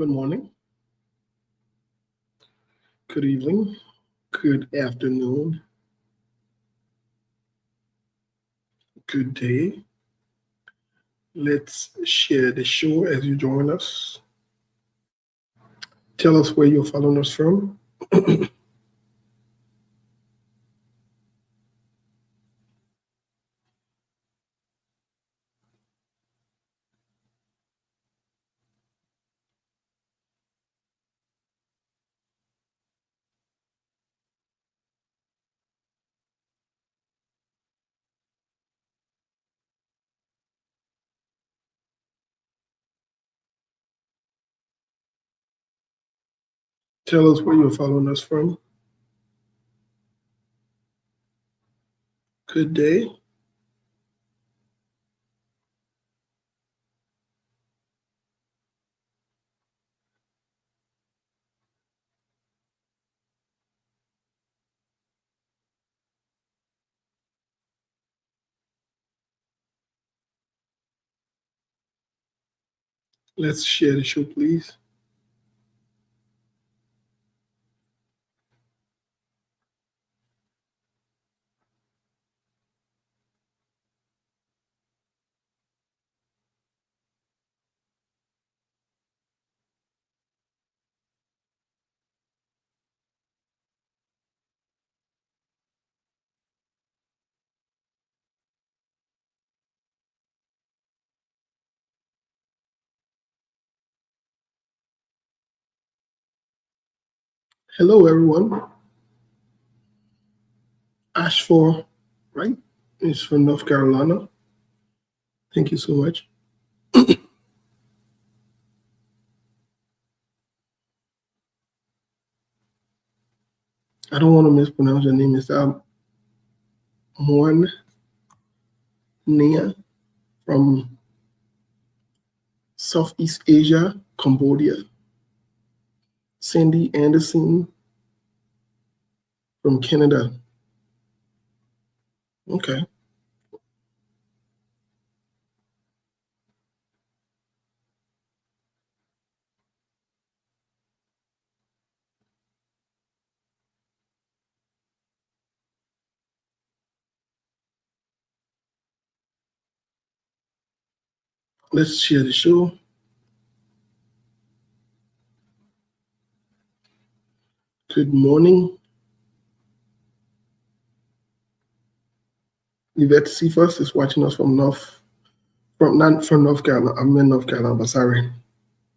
Good morning, good evening, good afternoon, good day. Let's share the show as you join us. Tell us where you're following us from. Tell us where you're following us from. Good day. Let's share the show, please. Hello, everyone. Ashford, right? Is from North Carolina. Thank you so much. I don't want to mispronounce your name. It's Moan Nia from Southeast Asia, Cambodia. Sandy Anderson from Canada. Okay. Let's share the show. Good morning. Yvette Cephas is watching us from not from North Carolina. I'm in North Carolina, but sorry.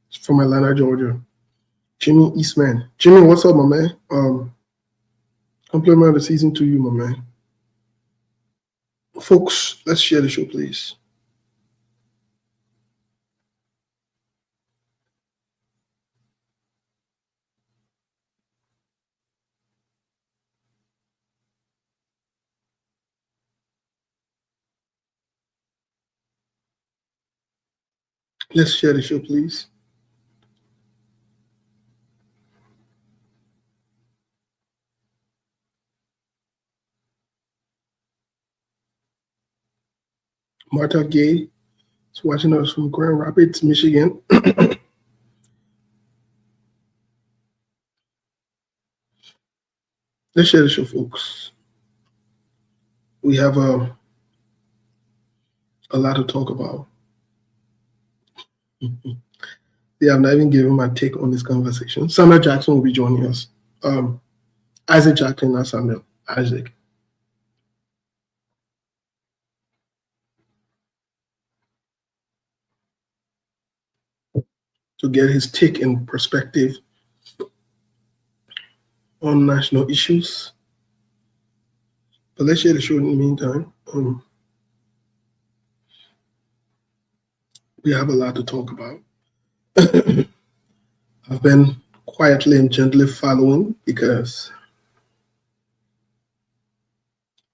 It's from Atlanta, Georgia. Jimmy Eastman. Jimmy, what's up, my man? Compliment of the season to you, my man. Folks, let's share the show, please. Let's share the show, please. Martha Gay is watching us from Grand Rapids, Michigan. Let's share the show, folks. We have a lot to talk about. They have not even given my take on this conversation. Samuel Jackson will be joining us. Isaac Jackson, not Samuel. Isaac. To get his take and perspective on national issues. But let's share the show in the meantime. We have a lot to talk about. I've been quietly and gently following because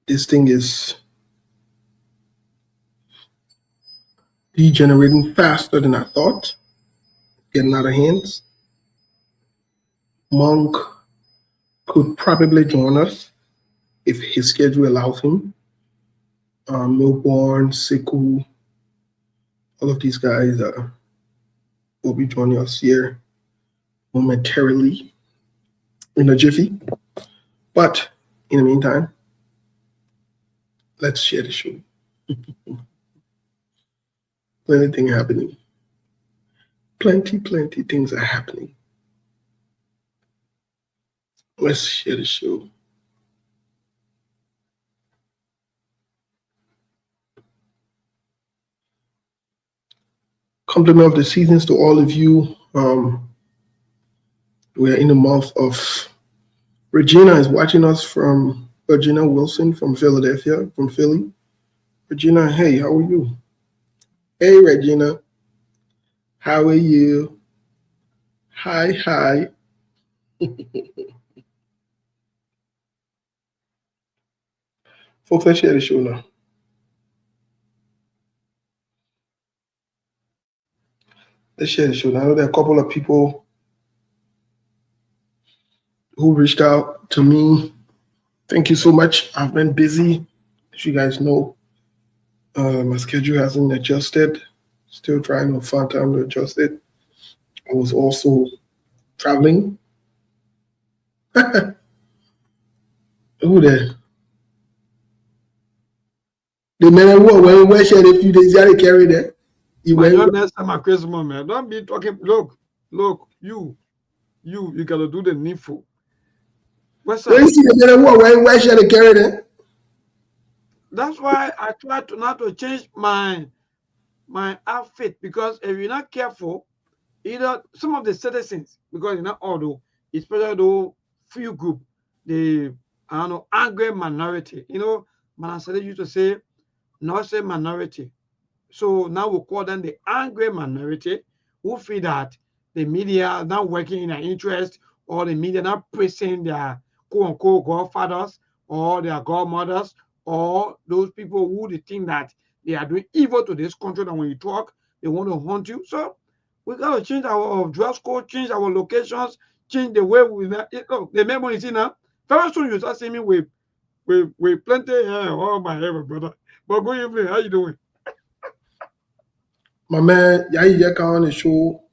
this thing is degenerating faster than I thought, getting out of hands. Monk could probably join us if his schedule allows him. Milborn, Sekou, all of these guys will be joining us here momentarily in a jiffy. But in the meantime, let's share the show. Plenty things happening. Plenty things are happening. Let's share the show. Compliment of the seasons to all of you. We are in the month of Regina is watching us from Regina Wilson from Philadelphia, from Philly. Regina, hey, how are you? Hey, Regina, how are you? Hi. Folks, let's share the show now. Let's share the show now. I know there are a couple of people who reached out to me. Thank you so much. I've been busy. As you guys know, my schedule hasn't adjusted. Still trying to find time to adjust it. I was also traveling. Who there? The man who where shared a few days, you carry that. You Man, went. next time at Christmas, man. Don't be talking. Look, you gotta do the needful. What's When up? you see the man who where shared a carry that. That's why I try to not to change my outfit, because if you're not careful, either some of the citizens, because you're not all though, especially though few group, the I don't know angry minority. Manasade used to say, not say minority. So now we call them the angry minority, who feel that the media are not working in their interest, or the media not praising their quote unquote godfathers or their godmothers, or those people who they think that they are doing evil to this country, that when you talk, they want to haunt you. So we got to change our dress code, change our locations, change the way we look. The memory is now. Very soon you start seeing me with plenty hair all my hair, brother. But good evening, how you doing? My man, Yayi Yeka on the show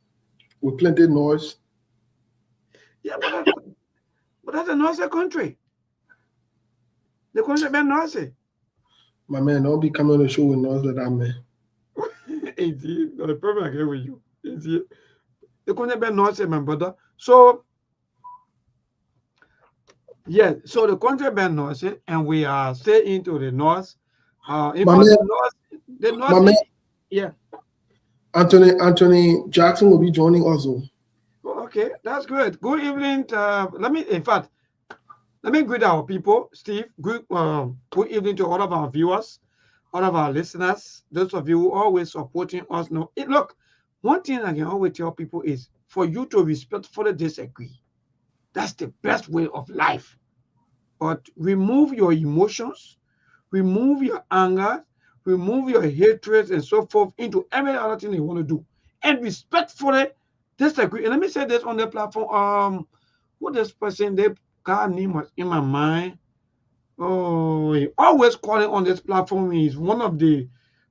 with plenty of noise. Yeah, but that's a noisy country. The country been noisy. My man, don't be coming on the show with noise like that, man. The problem I get with you. The country been noisy, my brother. So yeah, so the country been noisy, and we are stay into the north. In My fact, man, the my north, man, yeah. Anthony Jackson will be joining also. Okay, that's good. Good evening. In fact, let me greet our people. Steve, good evening to all of our viewers, all of our listeners, those of you who always supporting us. Now, look, one thing I can always tell people is for you to respectfully disagree. That's the best way of life. But remove your emotions, remove your anger, remove your hatred and so forth into every other thing you want to do, and respectfully disagree. And let me say this on the platform. Who this person? They got name was in my mind. Oh, he always calling on this platform. He's one of the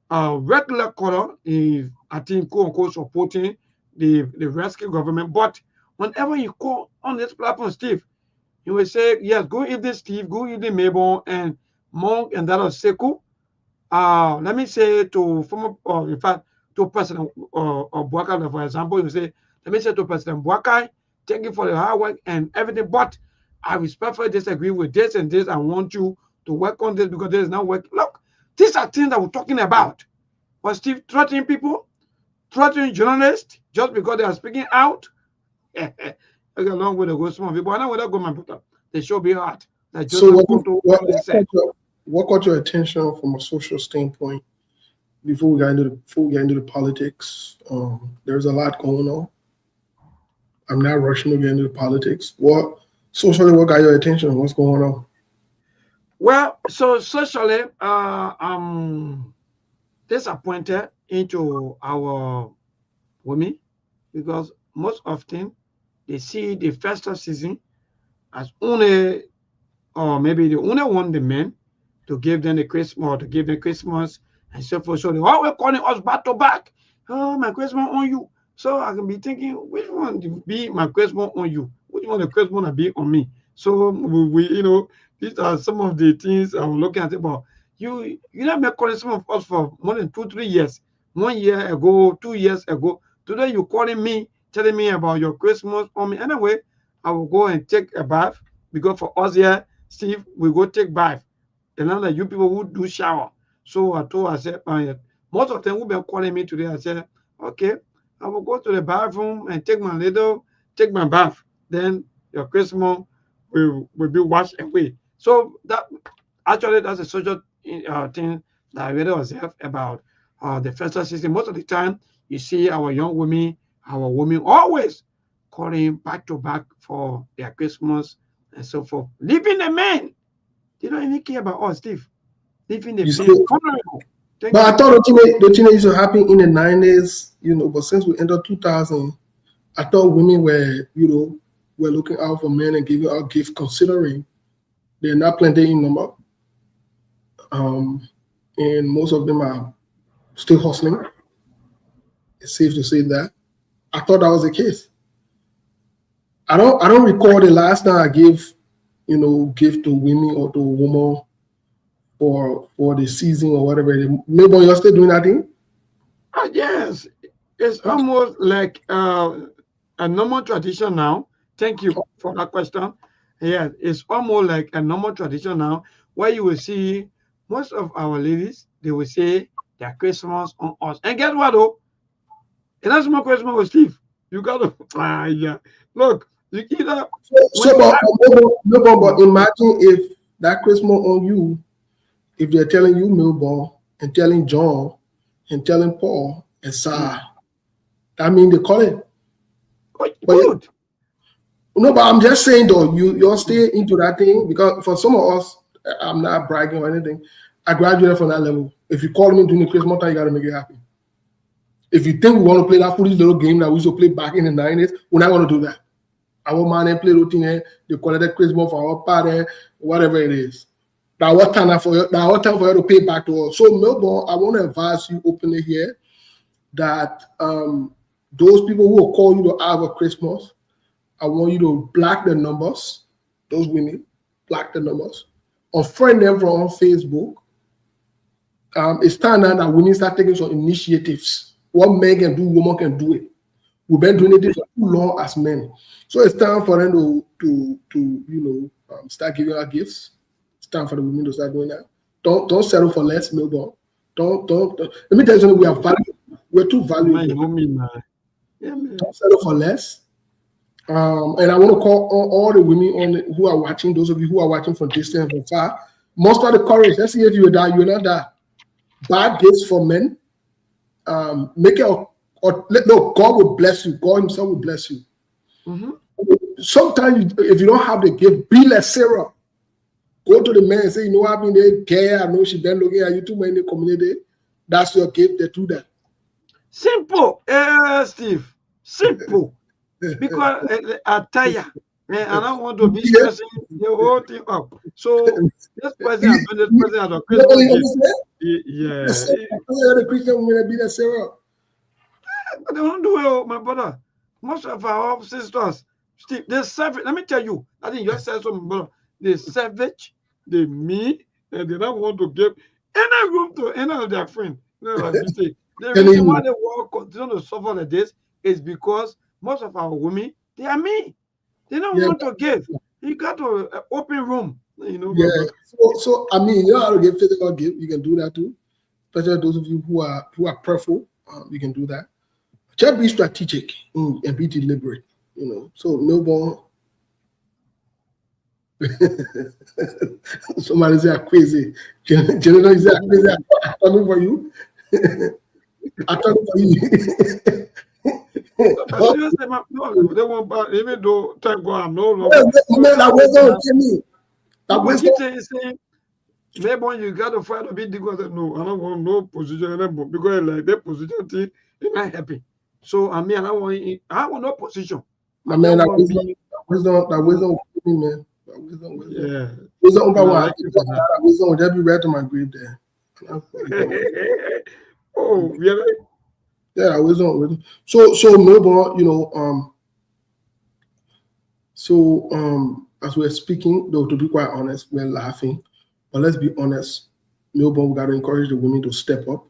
regular caller. Is I think quote unquote supporting the rescue government. But whenever you call on this platform, Steve, he will say, yes, go evening, Steve, go evening, Mabel, and Monk, and that of Seku. Let me say to former, in fact, to President Buakai, for example, you say, let me say to President Buakai, thank you for the hard work and everything, but I respectfully disagree with this and this. I want you to work on this because this is not working. Look, these are things that we're talking about. But Steve threatening people, threatening journalists just because they are speaking out. There's a long way to go. Some people, I know where they go, my brother. They should be hard. Like So Joseph Konto always said. what caught your attention from a social standpoint before we get into the politics? There's a lot going on. I'm not rushing to get into the politics. What socially what got your attention? What's going on? Well, so socially, I'm disappointed into our women, because most often they see the festive season as only, or maybe they only want the men to give them the Christmas, or to give them Christmas and so forth. So they always calling us back to back. Oh, my Christmas on you. So I can be thinking, which one to be my Christmas on you? Which one the Christmas to be on me? So these are some of the things I'm looking at. About you not make calling some of us for more than 2, 3 years. 1 year ago, 2 years ago. Today you calling me, telling me about your Christmas on me. Anyway, I will go and take a bath because for us here, Steve, we go take bath. And now that you people who do shower. So I said, most of them who been calling me today, I said, okay, I will go to the bathroom and take my bath. Then your Christmas will be washed away. So that actually that's a social thing that I really observe about the festive season. Most of the time, you see our women always calling back to back for their Christmas and so forth. Leaving the men. They don't even care about us, Steve. Leaving the You men see, vulnerable. Thank but I you. thought the teenage used to happen in the 90s, but since we entered 2000, I thought women were looking out for men and giving out gifts, considering they're not plenty in number. And most of them are still hustling. It's safe to say that. I thought that was the case. I don't recall the last time I gave, gift to women or to a woman for the season or whatever. Maybe you're still doing that thing? Yes, it's Okay. almost like a normal tradition now. Thank you for that question. Yeah, it's almost like a normal tradition now where you will see most of our ladies, they will say their Christmas on us. And guess what though? And that's my Christmas with Steve. You gotta yeah. Look, you either when So, you but, have but imagine if that Christmas on you, if they're telling you Milburn and telling John and telling Paul and Sarah, that means they call it. But good. no, but I'm just saying though, you're still into that thing because for some of us, I'm not bragging or anything. I graduated from that level. If you call me during the Christmas time, you gotta make it happen. If you think we want to play that foolish little game that we used to play back in the 90s, we're not gonna do that. Our man and play routine, they call it a Christmas for our party, whatever it is. That what time for you, to pay back to us. So Melbourne, I want to advise you openly here that those people who will call you to have a Christmas, I want you to block the numbers, those women, block the numbers, unfriend them from on Facebook. It's time now that women start taking some initiatives. What men can do, women can do it. We've been doing it for too long as men. So it's time for them to start giving out gifts. It's time for the women to start doing that. Don't settle for less, Melbourne. Don't. Let me tell you something. We are valuable. We're too valuable. Man, you know me, man. Yeah, man. Don't settle for less. And I want to call all the women who are watching. Those of you who are watching from distance and far, muster the courage. Let's see if you're that. You're not that. Bad gifts for men. Make it. No, God will bless you. God Himself will bless you. Mm-hmm. Sometimes, if you don't have the gift, be like Sarah. Go to the man and say, you know what I mean? They care. I know she been looking at you too many in the community. That's your gift. They do that. Simple, Steve. Simple. Because I tire. Man, I don't want to be stressing the whole thing up. So this person has been this person at a Christmas gift. Yeah. The Christian women be like Sarah. But they don't do it, my brother. Most of our sisters, Steve, they're savage. Let me tell you, I think you just said something, brother. They're savage, they mean, and they don't want to give any room to any of their friends. The reason why the world continue to suffer like this is because most of our women, they are mean. They don't want to give. You got to open room, Yeah. So I mean, you know how to give physical gift. You can do that too. Especially those of you who are prayerful, you can do that. Just be strategic and be deliberate. So Melbourne. Somebody say I'm crazy. General is that crazy. I'm talking for you. I'm talking for you. They won't buy, even though thank God I'm no longer. That wasn't me. That was saying, maybe you got to fight a bit because no, I don't want no position anymore because like that position thing is not happy. So I mean, I want no position. My man, that wisdom, man. That wisdom. Yeah. Wisdom will just be right to my grave there. Oh, really? Yeah, I was on. So Melbourne, as we're speaking, though, to be quite honest, we're laughing, but let's be honest, Melbourne, we got to encourage the women to step up.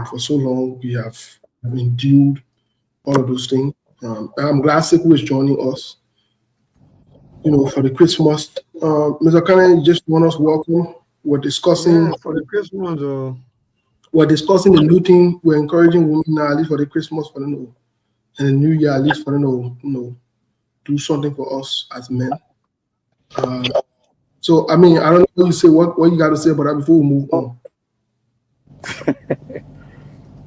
For so long, we have endured all of those things. And I'm glad Sekou is joining us, for the Christmas. Mr. Kane, just want us welcome. We're discussing Yeah, for the Christmas. we're discussing the new thing. We're encouraging women now, at least for the Christmas, for and the New Year, at least for do something for us as men. Uh, so I mean, I don't know what you say. What you got to say about that before we move on?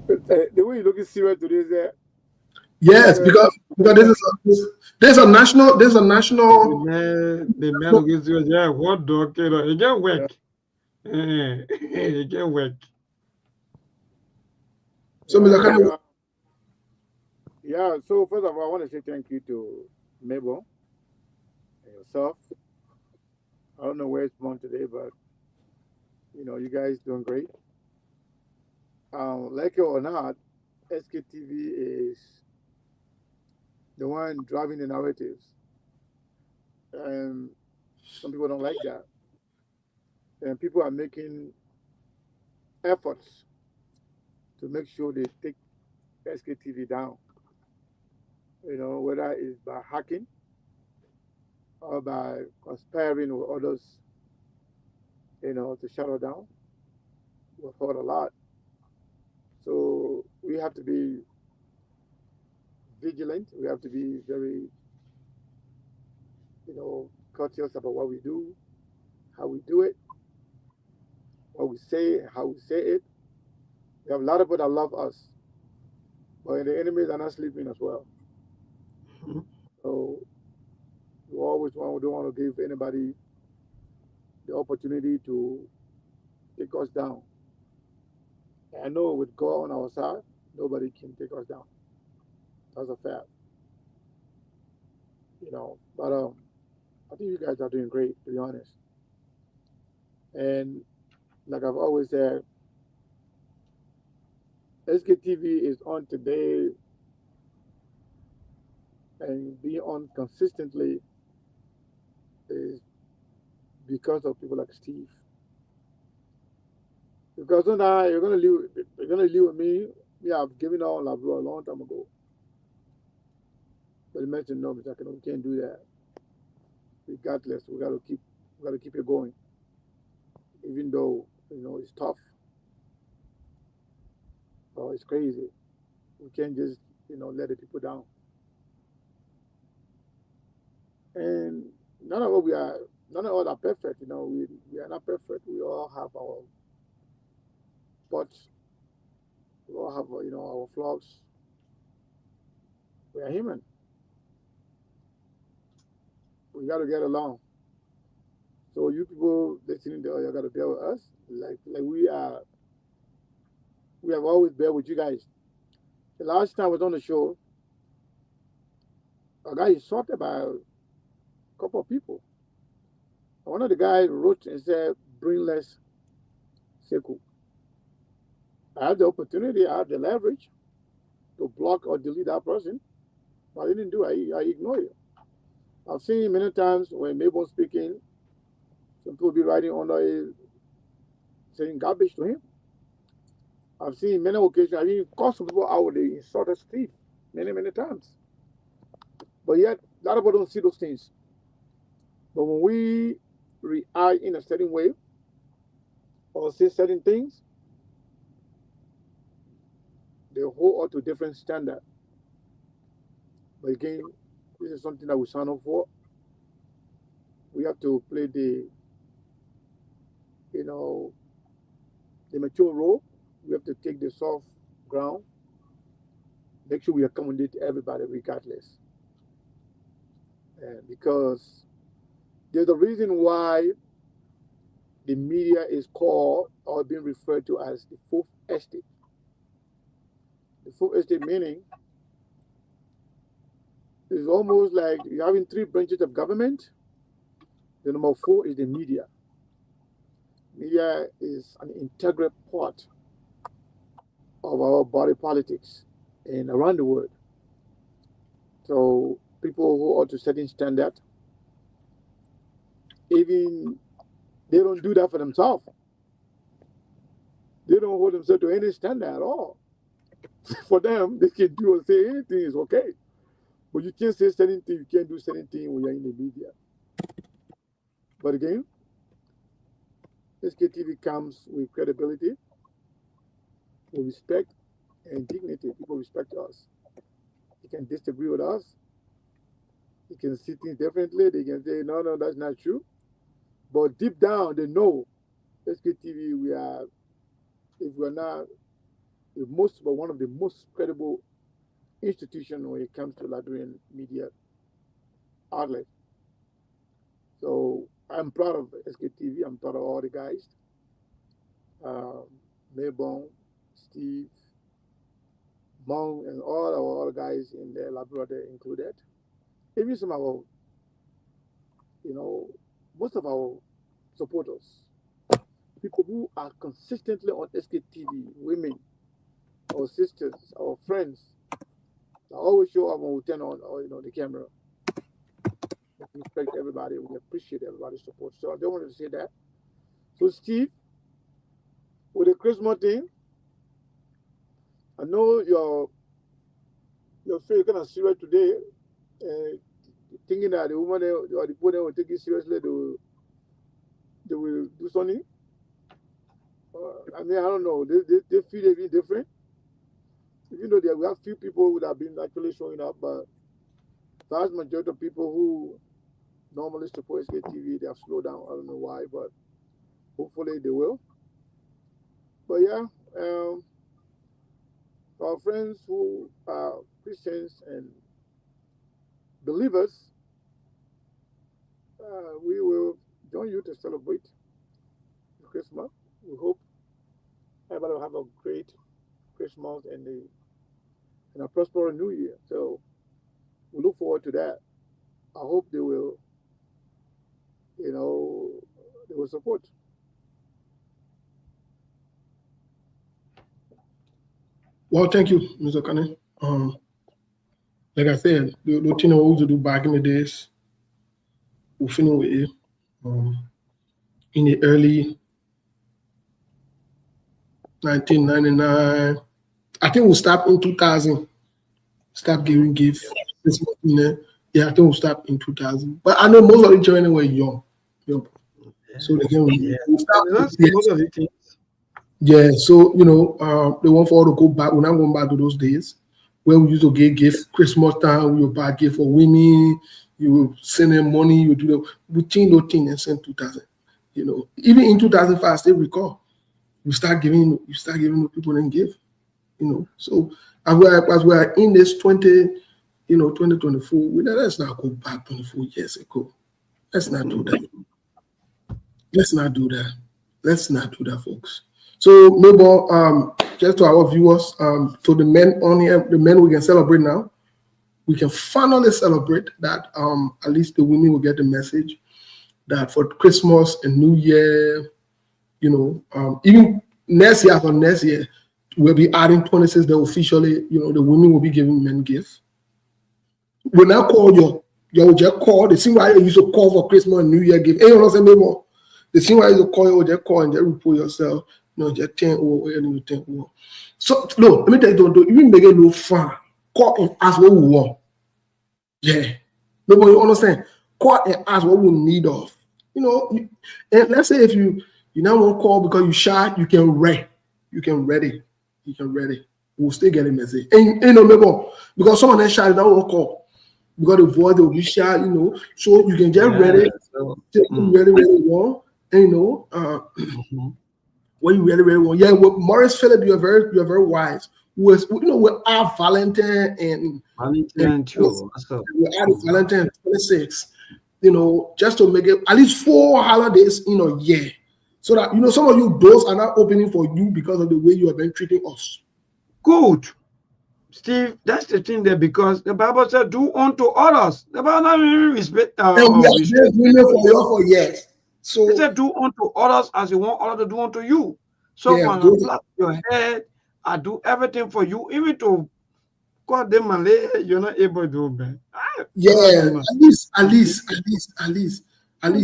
The way you're looking serious today is that. Yes, because there's a national. The man who gives you what dog, you get work. You get work. So, Mr. Kane, Yeah, so first of all, I want to say thank you to Mabel and yourself. I don't know where it's born today, but you guys doing great. Like it or not, SKTV is the one driving the narratives, and some people don't like that. And people are making efforts to make sure they take SKTV down. Whether it's by hacking or by conspiring with others, to shut it down. We've heard a lot. So we have to be vigilant. We have to be very, courteous about what we do, how we do it, what we say, how we say it. We have a lot of people that love us, but the enemies are not sleeping as well. So we always don't want to give anybody the opportunity to take us down. And I know with God on our side, nobody can take us down. That's a fact. But I think you guys are doing great, to be honest. And like I've always said, SKTV is on today and being on consistently is because of people like Steve. Because now you're gonna live with me. Yeah, I've given all Labro a long time ago. But you mentioned no, Mr. We can't do that. Regardless, we gotta keep it going. Even though it's tough or it's crazy. We can't just let the people down. And none of us are perfect. We are not perfect. We all have our spots. We all have our flaws. We are human. We got to get along. So you people listening there, you got to bear with us. Like we have always bear with you guys. The last time I was on the show, a guy is shot by a couple of people. One of the guys wrote and said, "Bring less Sekou." I had the opportunity, I had the leverage to block or delete that person, but I didn't do it. I ignore it. I've seen many times when Mabel speaking, some people be writing under it, saying garbage to him. I've seen many occasions, I mean, called some people out, they insulted Steve many, many times. But yet, a lot of people don't see those things. But when we react in a certain way or say certain things, they hold up to a different standard. But again, this is something that we sign up for. We have to play you know, the mature role. We have to take the soft ground. Make sure we accommodate everybody regardless. Because there's a reason why the media is called or being referred to as the fourth estate. The fourth estate meaning is almost like you're having three branches of government. The number four is the media. Media is an integral part of our body politics and around the world. So people who are to setting standard, even they don't do that for themselves. They don't hold themselves to any standard at all. For them, they can do or say anything is okay. But you can't say certain things, you can't do certain things when you're in the media. But again, SKTV comes with credibility, with respect and dignity. People respect us. They can disagree with us. They can see things differently. They can say, no, no, that's not true. But deep down, they know SKTV, we are, if we're not the most, but one of the most credible institutions when it comes to Liberian media outlet. So I'm proud of SKTV. I'm proud of all the guys. Maybon, Steve, Mong, and all our other guys in the Labrador included. Even some of our, most of our supporters, people who are consistently on SKTV, women, our sisters, our friends, I always show up when we turn on, the camera. We respect everybody. We appreciate everybody's support. So I don't want to say that. So Steve, with the Christmas thing, I know your face kind of serious today, thinking that the woman or the people that will take it seriously, they will do something. I don't know. They feel a bit different. Even though we have few people who have been actually showing up, but vast majority of people who normally support SKTV, they have slowed down. I don't know why, but hopefully they will. But yeah, our friends who are Christians and believers, we will join you to celebrate Christmas. We hope everybody will have a great Christmas and a prosperous New Year. So we look forward to that. I hope they will, they will support. Well, thank you, Mr. Kane. Like I said, the thing I used to do back in the days, we finished with it. In the early 1999, I think we'll start in 2000. Start giving gifts. Yeah, I think we'll start in 2000. But I know most of the children were young. So they can yeah, so they want for all to go back. We're not going back to those days where we used to get gifts. Christmas time, we would buy gift for women. You will send them money. You do the we change those things and send 2000. Even in 2005, I still recall. You start giving the people and give. So as we are in this 2024, let's not go back 24 years ago. Let's not do that. Let's not do that. Let's not do that, folks. So maybe just to our viewers, to the men on here, the men we can celebrate now. We can finally celebrate that at least the women will get the message that for Christmas and New Year, even next year, we'll be adding 26 that officially, the women will be giving men gifts. When I call you just call. The same way you used to call for Christmas and New Year gift. Hey, you know what I'm saying? The same way you call, you just call and just report yourself. Just 10 or 10 or. So, look, let me tell you, don't even make it no fun. Call and ask what we want. Yeah. Nobody understand. Call and ask what we need of. And let's say if you now won't call because you shy, you can read. You can read it. We'll still get a message. And maybe because someone else shy, that won't call. Because the voice will be shy, so you can just read it. Really, really well. And when you really, really want. Yeah, with Maurice Philip, you're very wise. With our Valentine and too. We added Valentine 26. Just to make it at least 4 holidays in a year. So that some of you doors are not opening for you because of the way you have been treating us. Good. Steve, that's the thing there, because the Bible said, do unto others. The Bible not really respect. And we have been doing it for years. So it said, do unto others as you want others to do unto you. So when you plait your head, I do everything for you, even to call them Malay, you're not able to do, man. Yeah, at least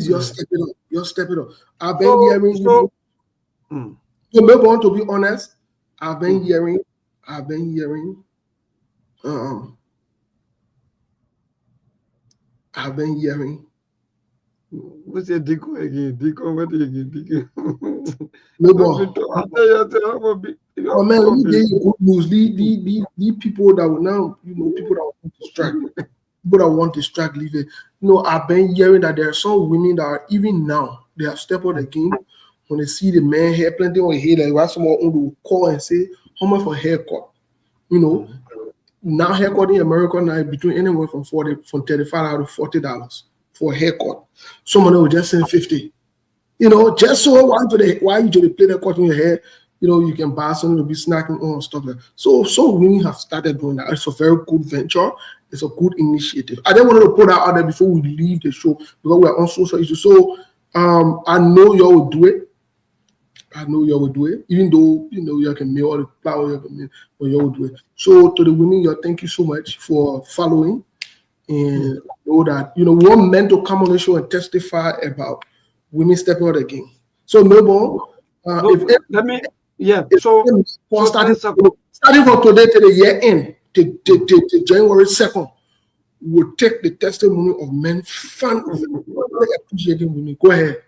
you're stepping up. You're stepping up. I've been hearing you. So maybe want to be honest, I've been hearing, um, I've been hearing. What's your Dico again? Dico, what again? Dico. Maybe. Oh man, let me get you good news. The people that will now, people that want to strike, people that want to strike, leave it. I've been hearing that there are some women that are even now they have stepped out the game when they see the man hair plenty on hair, like why someone will call and say how much for haircut. Now haircut in America now between anywhere from $35 to $40 for a haircut. Someone will just send 50. Just so why you just play the cut in your hair, you can buy something to be snacking on stuff like that. So women have started doing that. It's a very good venture. It's a good initiative. I didn't want to put that out there before we leave the show because we're on social issues. So I know y'all will do it. Even though you can mail all the flower you can mail, but you will do it. So to the women, y'all, thank you so much for following and know that one men to come on the show and testify about women stepping out again. So so starting from today to the year end, to January 2nd, we'll take the testimony of men appreciating women. Go ahead.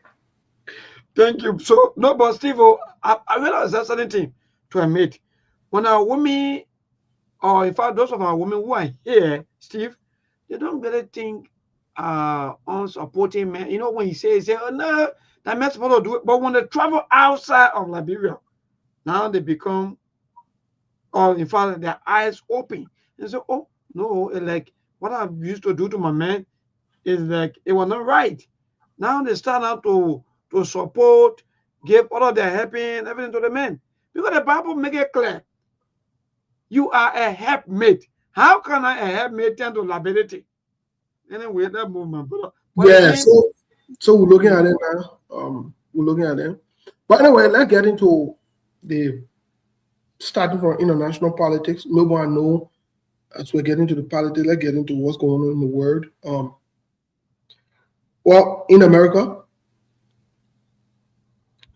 Thank you. So no, but Steve, I realize that's something to admit. When our women, or in fact those of our women who are here, Steve, they don't really think on supporting men. When he says, oh no, that man's supposed to do it. But when they travel outside of Liberia, now they become, or in fact, their eyes open and say, oh no, like what I used to do to my man is like it was not right. Now they start out to support, give all of their helping, everything to the men. Because the Bible make it clear. You are a helpmate. How can a helpmate turn to liability? Anyway, that movement, brother. Yeah, so we're looking at it now. We're looking at them. But anyway, let's get into the starting from international politics. Maybe I know as we're getting to the politics, let's get into what's going on in the world. Well, in America,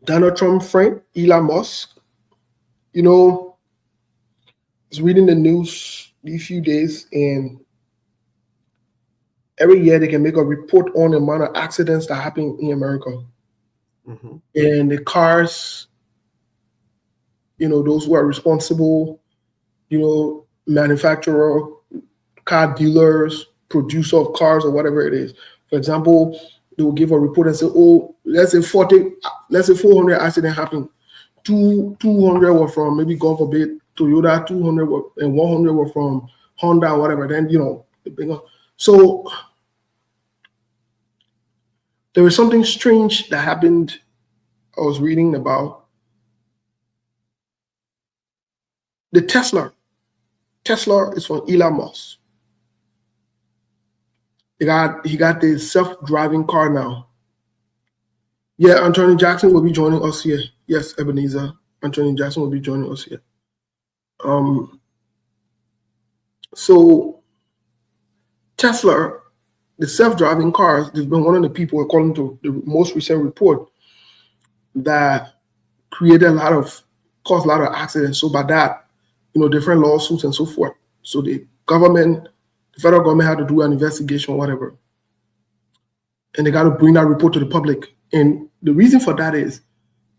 Donald Trump friend, Elon Musk, is reading the news these few days, and every year they can make a report on the amount of accidents that happen in America. And the cars, those who are responsible, manufacturer, car dealers, producer of cars or whatever it is. For example, they will give a report and say, oh, let's say 400 accidents happened. 200 were from maybe God forbid Toyota, 200 and 100 were from Honda or whatever. Then so there was something strange that happened. I was reading about the Tesla. Tesla is from Elon Musk. He got the self-driving car now. Yeah, Anthony Jackson will be joining us here. Yes, Ebenezer. Anthony Jackson will be joining us here. So Tesla, the self-driving cars, there's been one of the people, according to the most recent report, that caused a lot of accidents. So by that, different lawsuits and so forth. So the federal government had to do an investigation or whatever. And they got to bring that report to the public. And the reason for that is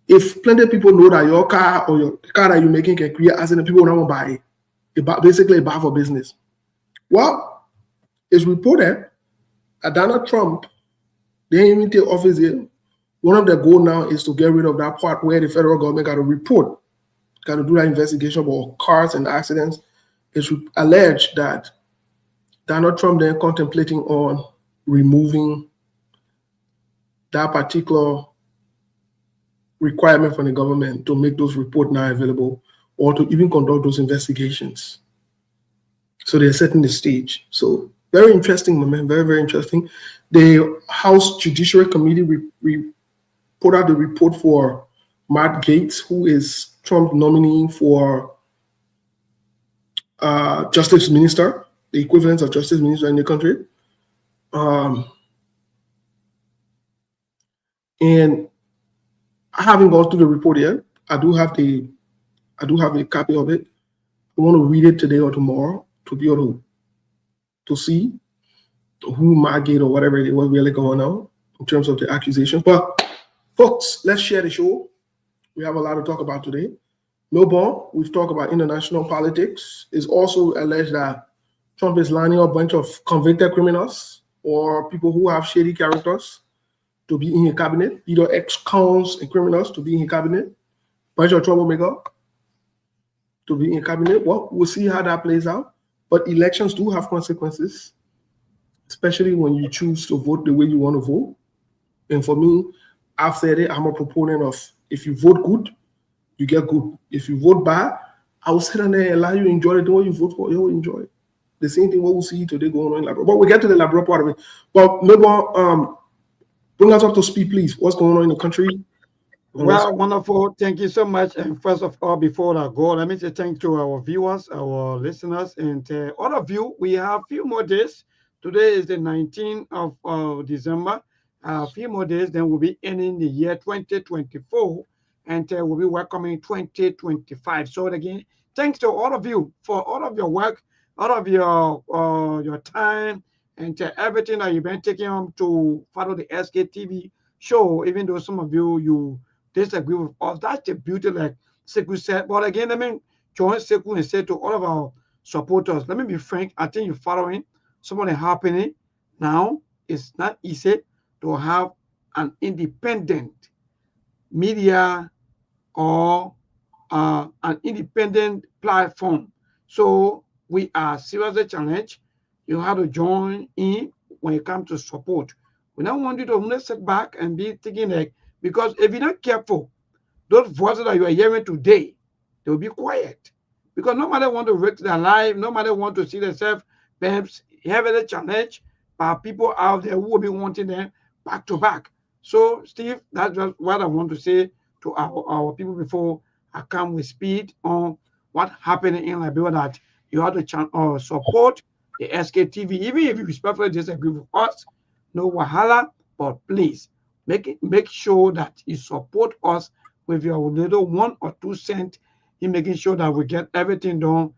if plenty of people know that your car or the car that you're making can create accident, people don't want to buy it. It's basically bad for business. Well, it's reported that Donald Trump, they didn't even take office yet. One of their goals now is to get rid of that part where the federal government got to report, got to do that investigation about cars and accidents. It's alleged that Donald Trump then contemplating on removing that particular requirement from the government to make those reports now available or to even conduct those investigations. So they're setting the stage. So very interesting moment, very, very interesting. The House Judiciary Committee put out the report for Matt Gaetz, who is Trump nominee for justice minister, the equivalent of justice minister in the country. Um, and I haven't gone through the report yet. I do have a copy of it. I want to read it today or tomorrow to be able to see who might get or whatever it was really going on in terms of the accusations. But folks, let's share the show. We have a lot to talk about today. Melbourne, we've talked about international politics. It's also alleged that Trump is lining up a bunch of convicted criminals or people who have shady characters to be in his cabinet, either ex-cons and criminals to be in his cabinet, bunch of troublemaker to be in cabinet. Well, we'll see how that plays out. But elections do have consequences, especially when you choose to vote the way you want to vote. And for me, I've said it, I'm a proponent of if you vote good, you get good. If you vote bad, I will sit down there and allow you to enjoy the way you vote for, you'll enjoy it. The same thing what we'll see today going on in Labrador. But we'll get to the Labrador part of it. But Melbourne, bring us up to speed, please. What's going on in the country? Well, wonderful. Thank you so much. And first of all, before I go, let me say thank you to our viewers, our listeners, and all of you. We have a few more days. Today is the 19th of December. A few more days, then we'll be ending the year 2024, and we'll be welcoming 2025. So again, thanks to all of you for all of your work, all of your time, and everything that you've been taking on to follow the SKTV show. Even though some of you disagree with us, that's the beauty, like Sekou said. But again, let me join Sekou and say to all of our supporters, let me be frank, I think you're following some of the happening now. It's not easy to have an independent media or an independent platform. So we are seriously challenged. You have to join in when it comes to support. We don't want you to only sit back and be thinking like, because if you're not careful, those voices that you are hearing today, they will be quiet. Because nobody want to risk their life, nobody want to see themselves perhaps heavily challenged by people out there who will be wanting them back to back. So, Steve, that's just what I want to say to our people before I come with speed on what happened in Liberia, that you have to support the SKTV, even if you respectfully disagree with us, no wahala, but please make sure that you support us with your little 1 or 2 cents in making sure that we get everything done,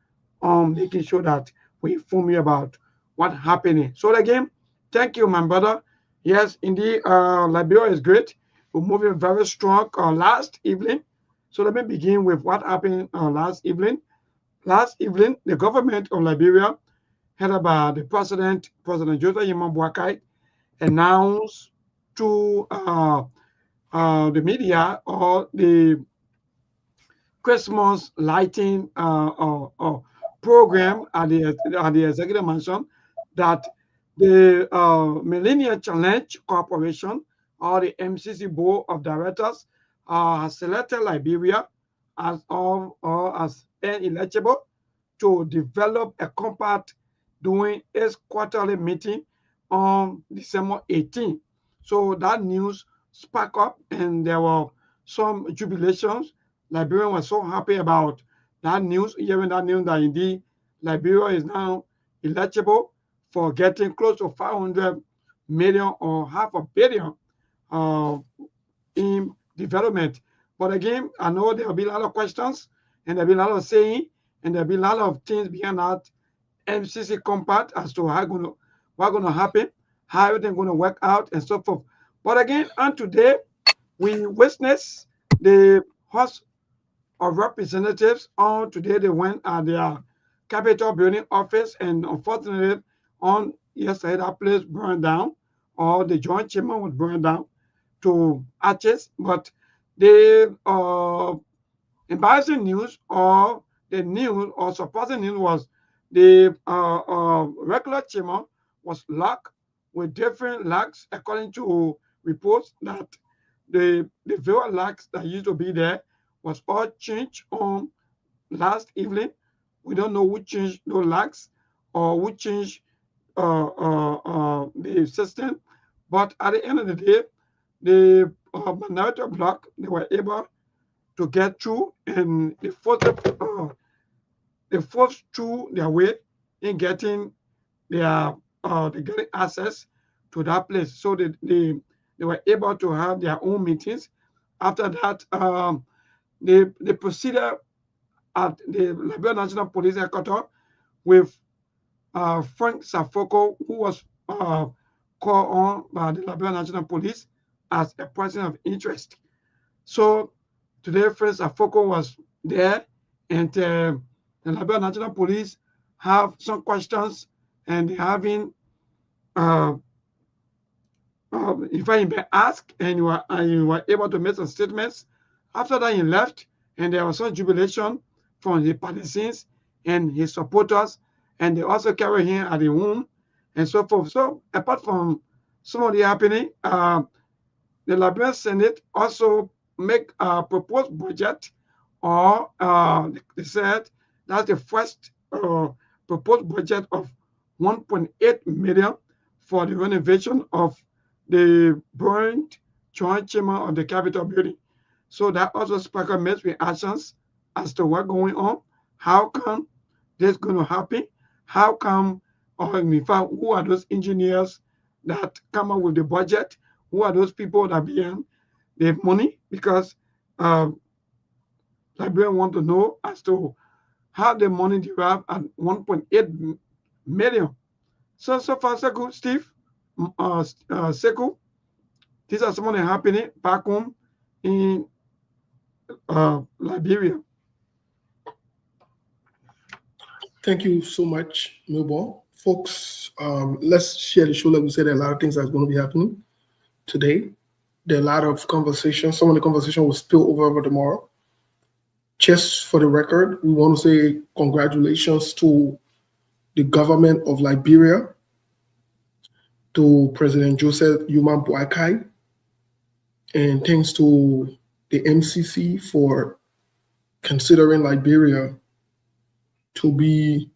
making sure that we inform you about what's happening. So again, thank you, my brother. Yes, indeed, Liberia is great. We're moving very strong last evening. So let me begin with what happened last evening. Last evening, the government of Liberia, headed by the President Joseph Boakai, announced to the media or the Christmas lighting program at the Executive Mansion that the Millennium Challenge Corporation or the MCC Board of Directors has selected Liberia as ineligible to develop a compact during its quarterly meeting on December 18th. So that news sparked up and there were some jubilations. Liberia was so happy about that news, hearing that news that indeed Liberia is now eligible for getting close to 500 million or half a billion in development. But again, I know there will be a lot of questions and there'll be a lot of saying and there'll be a lot of things behind that MCC compact as to what's going to happen, how everything going to work out and so forth. But again, on today, we witnessed the House of Representatives on today. They went at their Capitol building office, and unfortunately, on yesterday, that place burned down, or the joint chamber was burned down to ashes. But the embarrassing news or the news or surprising news was the regular chamber was locked with different locks according to reports that the very locks that used to be there was all changed on last evening. We don't know who changed those locks or who changed the system, but at the end of the day, the minority block, they were able to get through and they forced they forced through their way in getting their getting access to that place. So they were able to have their own meetings. After that, they proceeded at the Liberia National Police Headquarters with Frank Safoko, who was called on by the Liberia National Police as a person of interest. So today, Frank Safoko was there, and the Liberia National Police have some questions, and they're having in fact, you been asked and you were able to make some statements. After that, he left, and there was some jubilation from the partisans and his supporters, and they also carried him at the home and so forth. So, apart from some of the happening, the Liberian Senate also make a proposed budget, or they said that's the first proposed budget of 1.8 million for the renovation of the burned joint chamber of the Capitol building. So that also sparked mixed reactions as to what's going on. How come this going to happen? How come, or in fact, who are those engineers that come up with the budget? Who are those people that behind the money? Because Liberians want to know as to how the money derived at 1.8 million. So far, so good, Steve. Sekou, these are some of the happening back home in Liberia. Thank you so much, Milbo. Folks, let's share the show. Like we said, there are a lot of things that's going to be happening today. There are a lot of conversations. Some of the conversation will spill over tomorrow. Just for the record, we want to say congratulations to the government of Liberia, to President Joseph Yuma Boakai, and thanks to the MCC for considering Liberia to be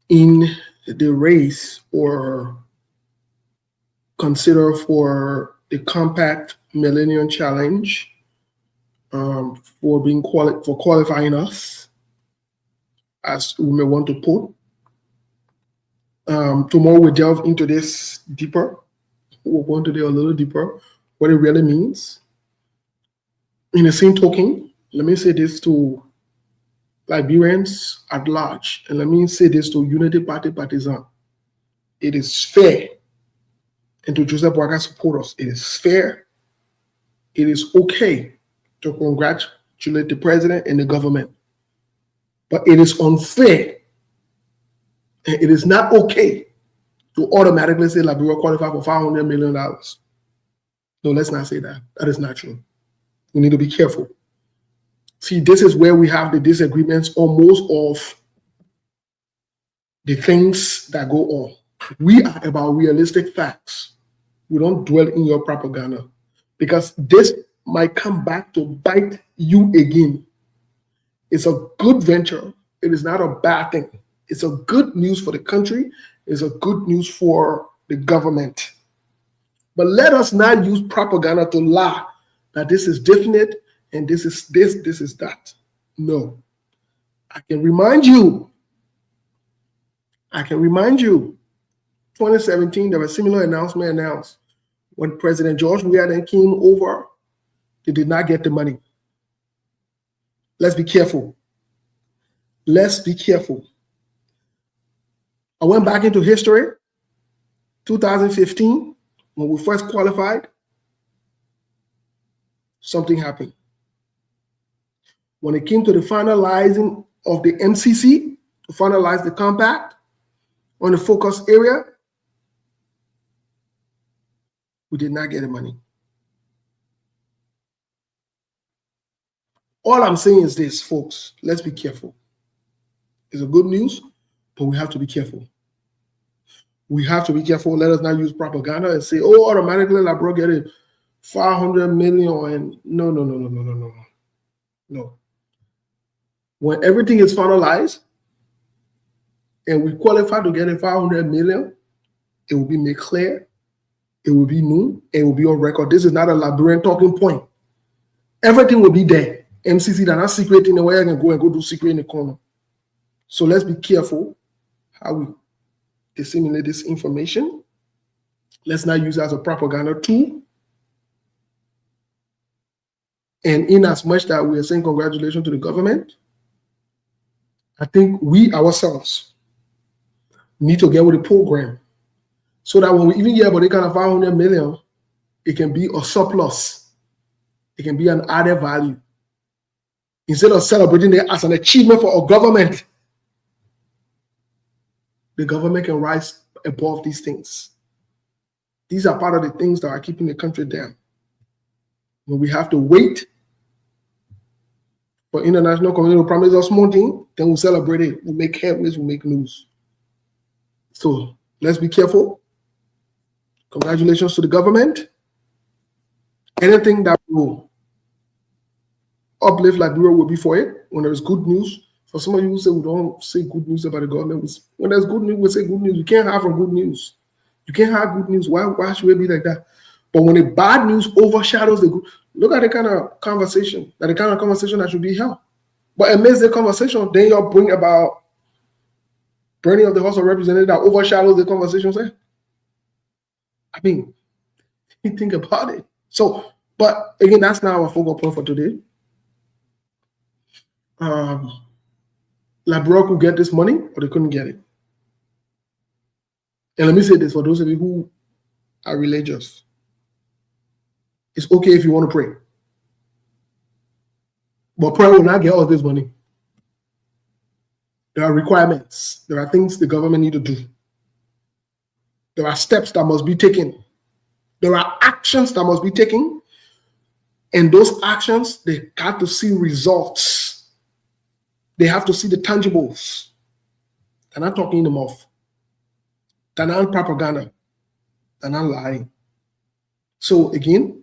in the race or consider for the Compact Millennium Challenge, for being for qualifying us, as we may want to put. Tomorrow we'll delve into this deeper. We're going to do a little deeper, what it really means. In the same token, let me say this to Liberians at large, and let me say this to Unity Party partisans. It is fair, and to Joseph Boakai supporters, it is fair, it is okay to congratulate the president and the government. But it is unfair, and it is not okay to automatically say Liberia qualify for $500 million. No, let's not say that. That is not true. We need to be careful. See, this is where we have the disagreements on most of the things that go on. We are about realistic facts. We don't dwell in your propaganda, because this might come back to bite you again. It's a good venture. It is not a bad thing. It's a good news for the country. It's a good news for the government. But let us not use propaganda to lie that this is definite and this is this is that. No. I can remind you, 2017, there was a similar announcement announced. When President George Weah then came over, they did not get the money. Let's be careful. Let's be careful. I went back into history, 2015, when we first qualified, something happened. When it came to the finalizing of the MCC, to finalize the compact on the focus area, we did not get the money. All I'm saying is this, folks, let's be careful. It's a good news, but we have to be careful. We have to be careful. Let us not use propaganda and say, oh, automatically Liberia getting 500 million. And no. When everything is finalized and we qualify to get 500 million, it will be made clear, it will be new, it will be on record. This is not a Liberian talking point. Everything will be there. MCC, they're not secret in the way I can go and go do secret in the corner. So let's be careful how we disseminate this information. Let's not use it as a propaganda tool. And in as much that we are saying congratulations to the government, I think we ourselves need to get with the program so that when we even hear about the kind of 500 million, it can be a surplus. It can be an added value. Instead of celebrating it as an achievement for our government, the government can rise above these things. These are part of the things that are keeping the country down. When we have to wait for international community to promise us more thing, then we'll celebrate it. We'll make headways, we'll make news. So let's be careful. Congratulations to the government. Anything that will uplift Liberia will be for it. When there's good news, for some of you who say we don't say good news about the government, when there's good news, we say good news. You can't have from good news. You can't have good news. Why should it be like that? But when the bad news overshadows the good, look at the kind of conversation, that should be held. But amidst the conversation, then you'll bring about burning of the House of Representatives that overshadows the conversation. I mean, you think about it. So, but again, that's not our focal point for today. Liberia could get this money, or they couldn't get it. And let me say this for those of you who are religious. It's okay if you want to pray. But prayer will not get all this money. There are requirements. There are things the government need to do. There are steps that must be taken. There are actions that must be taken. And those actions, they got to see results. They have to see the tangibles. They're not talking them off. They're not propaganda. They're not lying. So again,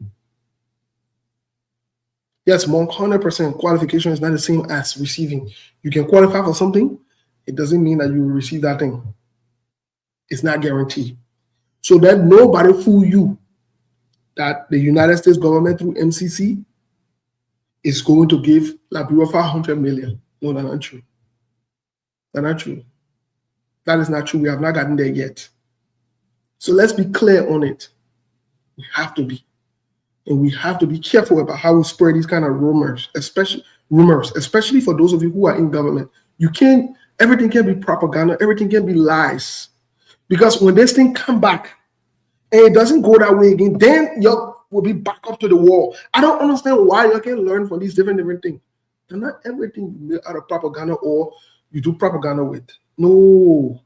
yes, 100% qualification is not the same as receiving. You can qualify for something. It doesn't mean that you will receive that thing. It's not guaranteed. So that nobody fool you that the United States government through MCC is going to give Liberia 500 million. No, that's not true. That's not true. That is not true. We have not gotten there yet. So let's be clear on it. We have to be. And we have to be careful about how we spread these kind of rumors, especially for those of you who are in government. Everything can be propaganda, everything can be lies. Because when this thing come back and it doesn't go that way again, then you will be back up to the wall. I don't understand why you can learn from these different things. They're not everything out of propaganda or you do propaganda with. No.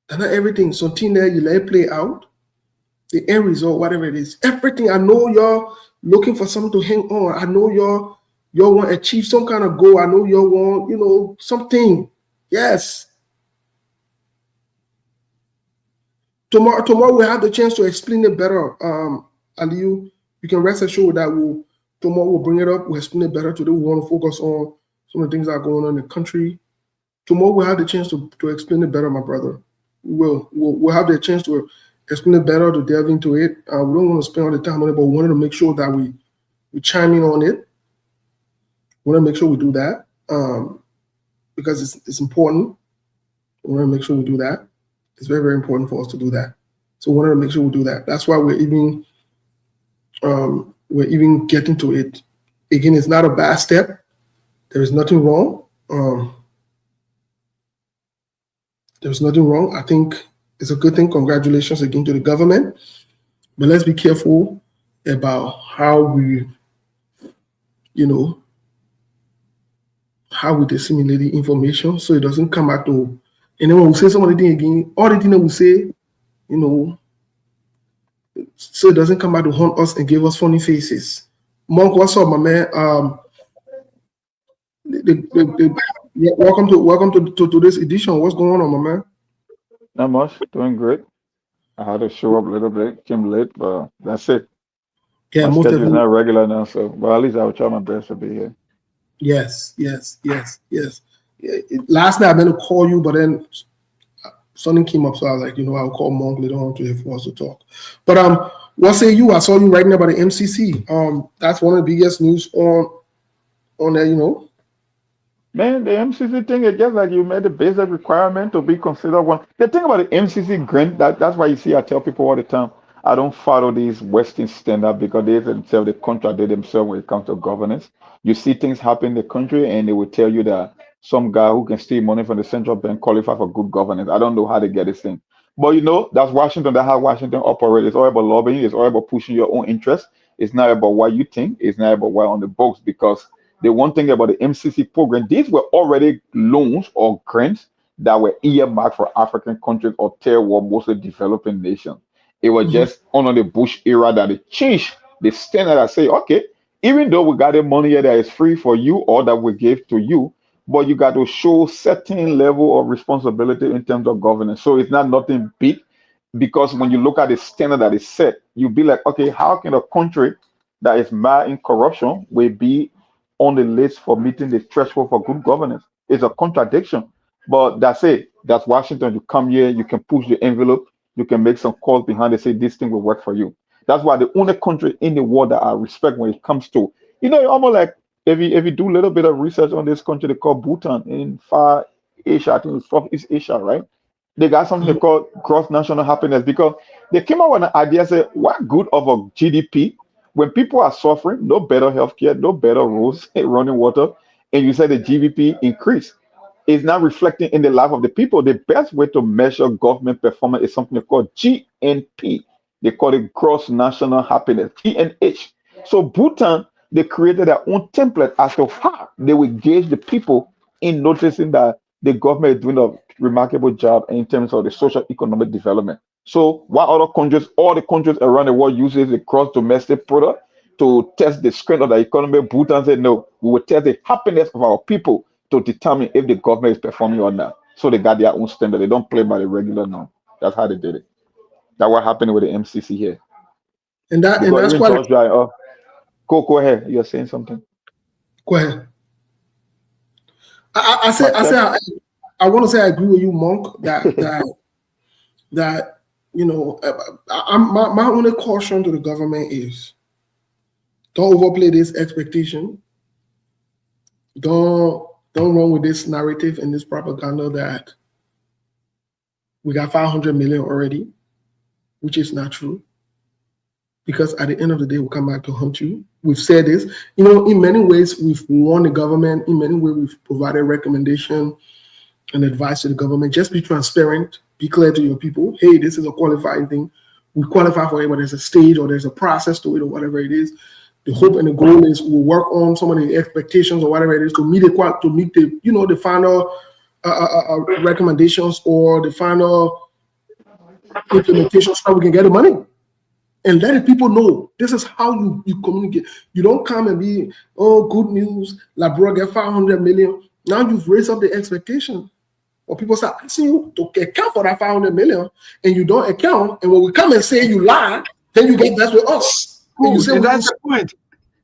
They're not everything. Something there you let it play out. The end result, whatever it is, everything. I know you're looking for something to hang on. I know you want to achieve some kind of goal. I know you want, something. Yes. Tomorrow we'll have the chance to explain it better. Aliyu, you can rest assured that tomorrow we'll bring it up. We'll explain it better. Today we want to focus on some of the things that are going on in the country. Tomorrow we'll have the chance to explain it better, my brother. We'll have the chance to explain it better, to delve into it. We don't want to spend all the time on it, but we wanted to make sure that we chime in on it. We want to make sure we do that because it's important. We want to make sure we do that. It's very, very important for us to do that. So we wanted to make sure we do that. That's why we're even getting to it. Again, it's not a bad step. There is nothing wrong. There's nothing wrong. I think it's a good thing. Congratulations again to the government. But let's be careful about how we disseminate the information so it doesn't come back to. And then when we say some of the thing again, all the thing that we say, so it doesn't come back to haunt us and give us funny faces. Monk, what's up, my man? Welcome to this edition. What's going on, my man? Not much. Doing great. I had to show up a little bit. Came late, but that's it. Yeah, My most schedule is definitely. not regular now, so but at least I will try my best to be here. Yes. Last night I meant to call you, but then something came up, so I was like, I'll call Monk later on for us to talk. But what say you? I saw you writing about the MCC. That's one of the biggest news on there. Man, the MCC thing is just like you made the basic requirement to be considered one. The thing about the MCC grant, that's why you see I tell people all the time, I don't follow these Western standard because they themselves they contradict themselves when it comes to governance. You see things happen in the country and they will tell you that some guy who can steal money from the central bank qualify for good governance. I don't know how they get this thing. But that's Washington, that's how Washington operates. It's all about lobbying, it's all about pushing your own interest. It's not about what you think, it's not about what on the books because the one thing about the MCC program, these were already loans or grants that were earmarked for African countries or third world, mostly developing nations. It was Mhm. just under the Bush era that they changed the standard and say, okay, even though we got the money here that is free for you or that we gave to you, but you got to show certain level of responsibility in terms of governance. So it's not nothing big because when you look at the standard that is set, you'll be like, okay, how can a country that is mad in corruption will be on the list for meeting the threshold for good governance? It's a contradiction. But that's it. That's Washington. You come here, you can push the envelope, you can make some calls behind and say this thing will work for you. That's why the only country in the world that I respect when it comes to, almost like if you do a little bit of research on this country they call Bhutan in far Asia, I think it's Southeast Asia, right? They got something they Mhm. call gross national happiness because they came up with an idea say what good of a GDP when people are suffering, no better healthcare, no better roads, running water, and you say the GDP increase is not reflecting in the life of the people. The best way to measure government performance is something they call GNP. They call it gross national happiness, GNH. So Bhutan, they created their own template as to how they will gauge the people in noticing that the government is doing a remarkable job in terms of the social economic development. So while other countries, all the countries around the world uses the gross domestic product to test the strength of the economy, Bhutan said no, we will test the happiness of our people to determine if the government is performing or not. So they got their own standard. They don't play by the regular norm. That's how they did it. That's what happened with the MCC here. And Because that's even quite a, Georgia, go ahead. You're saying something. go ahead. I say I say Marcel? I want to say I agree with you, Monk, that my only caution to the government is don't overplay this expectation. Don't run with this narrative and this propaganda that we got 500 million already, which is not true. Because at the end of the day, we'll come back to haunt you. We've said this, in many ways, we've warned the government. In many ways, we've provided recommendation and advice to the government. Just be transparent, be clear to your people. Hey, this is a qualifying thing. We qualify for it, but there's a stage or there's a process to it or whatever it is. The hope and the goal is we'll work on some of the expectations or whatever it is to meet the final recommendations or the final implementation so we can get the money and let the people know this is how you communicate. You don't come and be, oh, good news, Labrador get 500 million. Now you've raised up the expectation. Or people start asking you to account for that 500 million and you don't account. And when we come and say you lie, then you get that with us. And you Good. say And we that's use, the point.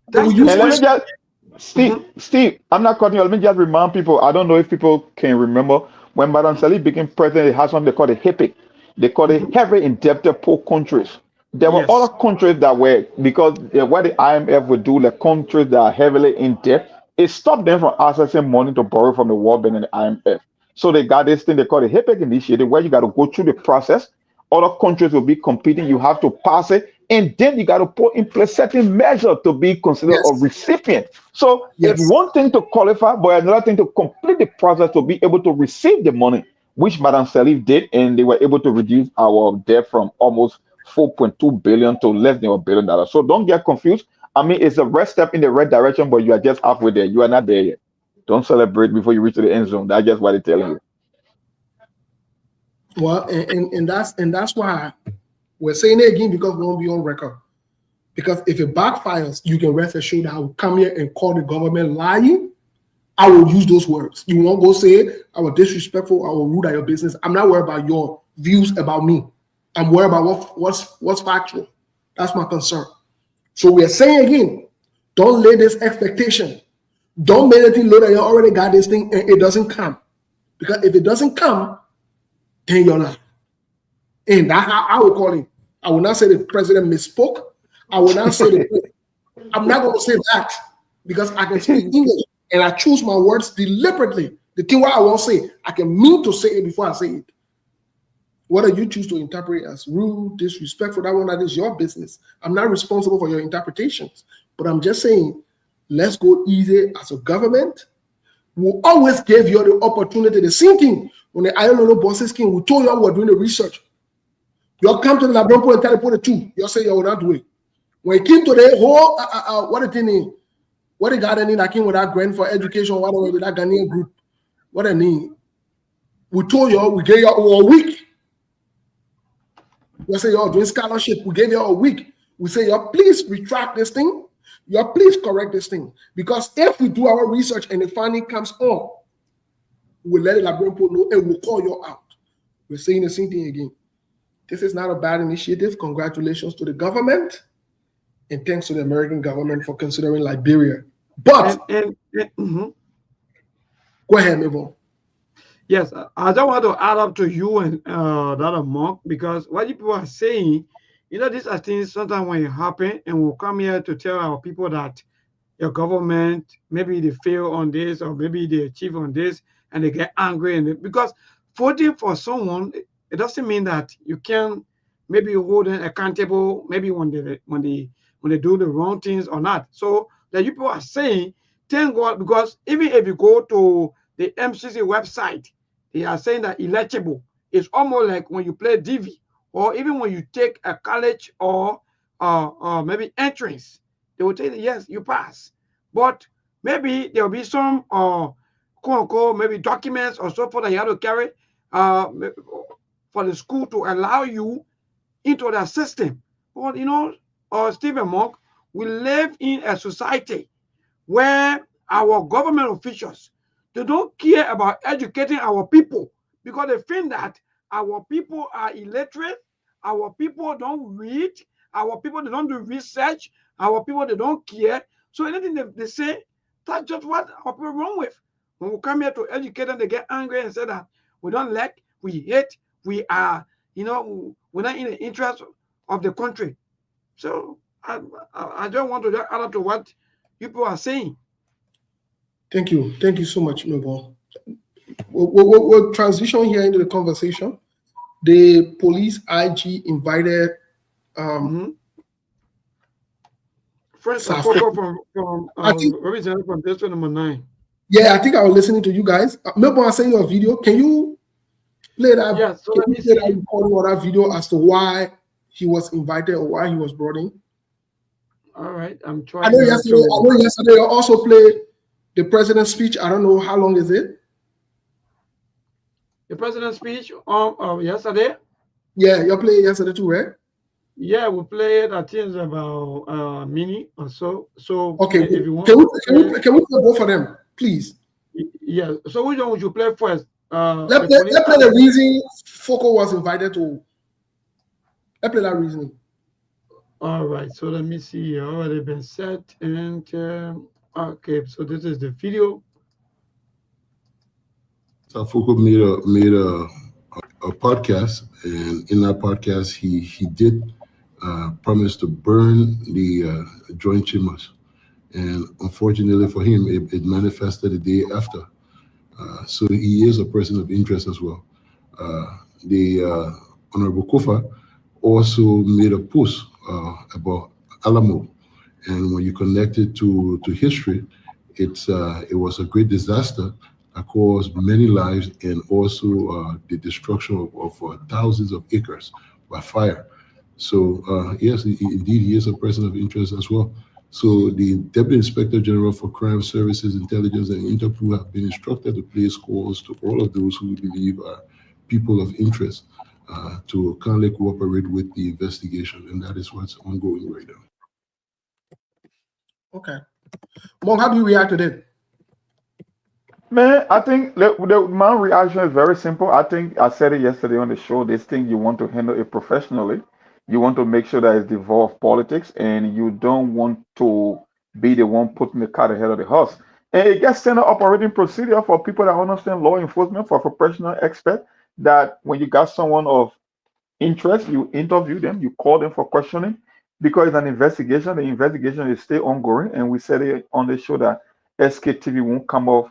and That's we the use And let point. me fish. just Mhm. Steve, I'm not cutting you. Let me just remind people. I don't know if people can remember when Madam Salih became president. It has something they call the HIPIC. They call it Mhm. heavy indebted poor countries. There were Yes. other countries that were because what the IMF would do, like countries that are heavily in debt, it stopped them from accessing money to borrow from the World Bank and the IMF. So they got this thing they call the HIPIC initiative, where you got to go through the process. Other countries will be competing. You have to pass it, and then you got to put in place certain measures to be considered a Yes, recipient. So it's yes, one thing to qualify, but another thing to complete the process to be able to receive the money, which Madam Salif did, and they were able to reduce our debt from almost 4.2 billion to less than $1 billion. So don't get confused. I mean, it's a red step in the right direction, but you are just halfway there. You are not there yet. Don't celebrate before you reach to the end zone. That's just what they're telling you. well, and that's why we're saying it again because we won't be on record. Because if it backfires, you can rest assured I will come here and call the government lying. I will use those words. You won't go say I was disrespectful, I will rude at your business. I'm not worried about your views about me. I'm worried about what's factual. That's my concern. So we are saying again, don't lay this expectation. Don't make anything low that you already got this thing and it doesn't come. Because if it doesn't come, then you're lying. And that's how I would call it. I will not say the president misspoke. I will not say the I'm not going to say that because I can speak English And I choose my words deliberately. The thing what I won't say, I can mean to say it before I say it. Whether you choose to interpret as rude, disrespectful, that is your business. I'm not responsible for your interpretations. But I'm just saying, let's go easy as a government. We'll always give you the opportunity. The same thing when the Iron Lolo bosses came, we told you we're doing the research. You'll come to the Labrampo and tell you put the two. You'll say you will not do it. When it came to the whole, what the thing is, what the gardening that came with that grant for education, whatever, with that Ghanaian group, what I mean, we told you, we gave you a week. We say you're doing scholarship, we gave you a week. We say, please retract this thing. Please correct this thing. Because if we do our research and the finding comes on, we'll let the Labrampo know and we'll call you out. We're saying the same thing again. This is not a bad initiative. Congratulations to the government. And thanks to the American government for considering Liberia. But go ahead, Mabel. Yes, I don't want to add up to you and that Monk, because what you people are saying, these are things sometimes when it happen, and we'll come here to tell our people that your government, maybe they fail on this, or maybe they achieve on this, and they get angry. And because voting for someone, it doesn't mean that you can maybe hold them accountable, maybe when they do the wrong things or not. So that you people are saying, thank God, because even if you go to the MCC website, they are saying that illegible. It's almost like when you play DV, or even when you take a college or maybe entrance, they will tell you, yes, you pass. But maybe there will be some quote unquote, maybe documents or so forth that you have to carry for the school to allow you into the system. But Stephen Monk, we live in a society where our government officials, they don't care about educating our people, because they think that our people are illiterate, our people don't read, our people, they don't do research, our people, they don't care. So anything they say, that's just what our people wrong with. When we come here to educate them, they get angry and say that we don't like, we hate, we are, we're not in the interest of the country. So I don't want to add up to what people are saying. Thank you. Thank you so much, Mabel. We'll transition here into the conversation. The police IG invited First, from representative from district number 9. Yeah, I think I was listening to you guys. Mabel, I sent you a video. Can you play that? Yeah, so can you play that recording or that video as to why he was invited or why he was brought in? All right, I'm trying. I know yesterday you also played the president's speech. I don't know how long is it. The president's speech yesterday? Yeah, you played yesterday too, right? Yeah, we played, I think it's about a minute or so. So okay, if you want can we play both of them, please? Yeah. So which one would you play first? Let's play the reason Foko was invited to. Let's play that reasoning. All right, so let me see. Already been set, and okay, so this is the video. So Foucault made a podcast, and in that podcast, he did promise to burn the joint chambers, and unfortunately for him, it manifested the day after. So he is a person of interest as well. The Honorable Kufa also made a post about Alamo, and when you connect it to history, it was a great disaster that caused many lives, and also the destruction of thousands of acres by fire. So yes, indeed, he is a person of interest as well. So the Deputy Inspector General for Crime Services, Intelligence, and Interpol have been instructed to place calls to all of those who we believe are people of interest to kindly cooperate with the investigation, and that is what's ongoing right now. Okay. Mom, how do you react to that? Man, I think my reaction is very simple. I think I said it yesterday on the show. This thing, you want to handle it professionally. You want to make sure that it's devolved politics, and you don't want to be the one putting the cart ahead of the horse. And it gets standard operating procedure for people that understand law enforcement, for professional expert, that when you got someone of interest, you interview them, you call them for questioning, because it's an investigation. The investigation is still ongoing, and we said it on the show that SKTV won't come off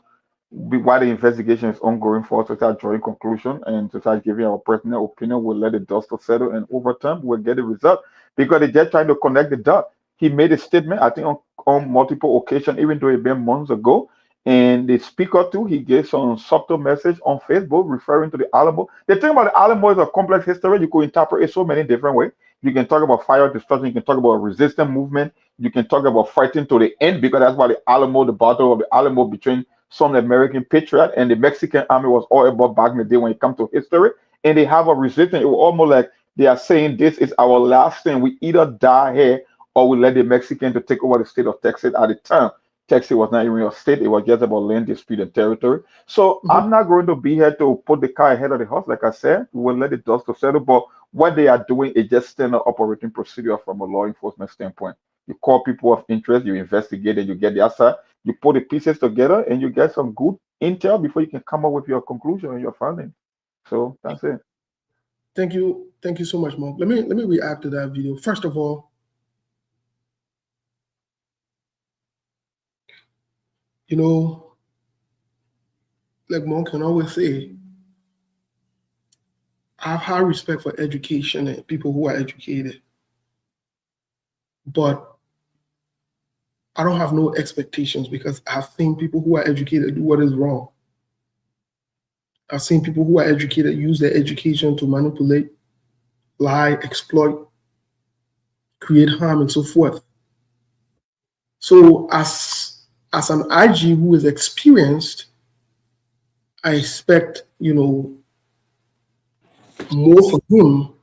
while the investigation is ongoing for us to start drawing conclusion and to start giving our personal opinion. We'll let the dust settle, and over time we'll get the result because they just trying to connect the dot. He made a statement, I think, on multiple occasions, even though it been months ago. And the speaker too, he gave some subtle message on Facebook referring to the Alamo. The thing about the Alamo is a complex history. You could interpret it so many different ways. You can talk about fire destruction. You can talk about resistance movement. You can talk about fighting to the end because that's why the Alamo, the battle of the Alamo between some American patriot and the Mexican army was all about back in the day when it comes to history. And they have a resistance. It was almost like they are saying this is our last thing. We either die here or we let the Mexican to take over the state of Texas at the time. Texas was not even a state, it was just about land dispute and territory. So I'm not going to be here to put the car ahead of the horse, like I said. We will let the dust to settle. But what they are doing is just standard operating procedure from a law enforcement standpoint. You call people of interest, you investigate, and you get the answer. You put the pieces together, and you get some good intel before you can come up with your conclusion and your finding. So that's it. Thank you so much, Mark. Let me react to that video. First of all, you know, like Monk can always say, I have high respect for education and people who are educated, but I don't have no expectations because I've seen people who are educated do what is wrong. I've seen people who are educated use their education to manipulate, lie, exploit, create harm, and so forth. So as an IG who is experienced, I expect, more from him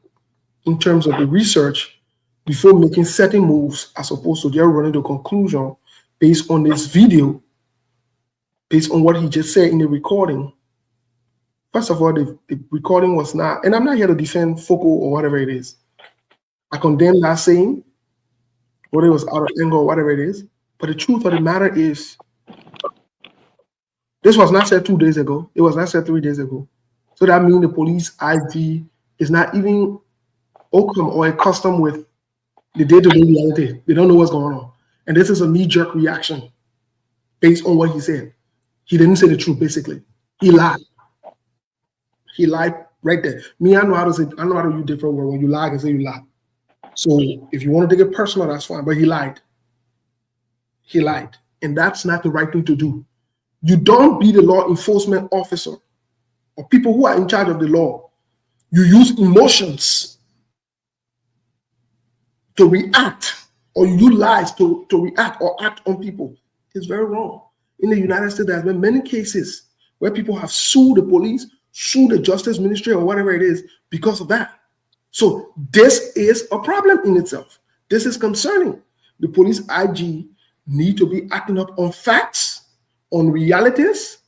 in terms of the research before making certain moves, as opposed to just running to conclusion based on this video, based on what he just said in the recording. First of all, the recording was not, and I'm not here to defend Foucault or whatever it is. I condemn that saying, whether it was out of anger or whatever it is. But the truth of the matter is, this was not said 2 days ago. It was not said 3 days ago. So that means the police IG is not even open or accustomed with the day-to-day reality. They don't know what's going on. And this is a knee-jerk reaction based on what he said. He didn't say the truth, basically. He lied. He lied right there. Me, I know how to use different words. When you lie, I can say you lie. So if you want to take it personal, that's fine. But he lied. He lied. And that's not the right thing to do. You don't be the law enforcement officer or people who are in charge of the law. You use emotions to react, or you use lies to react or act on people. It's very wrong. In the United States, there have been many cases where people have sued the police, sued the justice ministry or whatever it is because of that. So this is a problem in itself. This is concerning. The police IG need to be acting up on facts, on realities,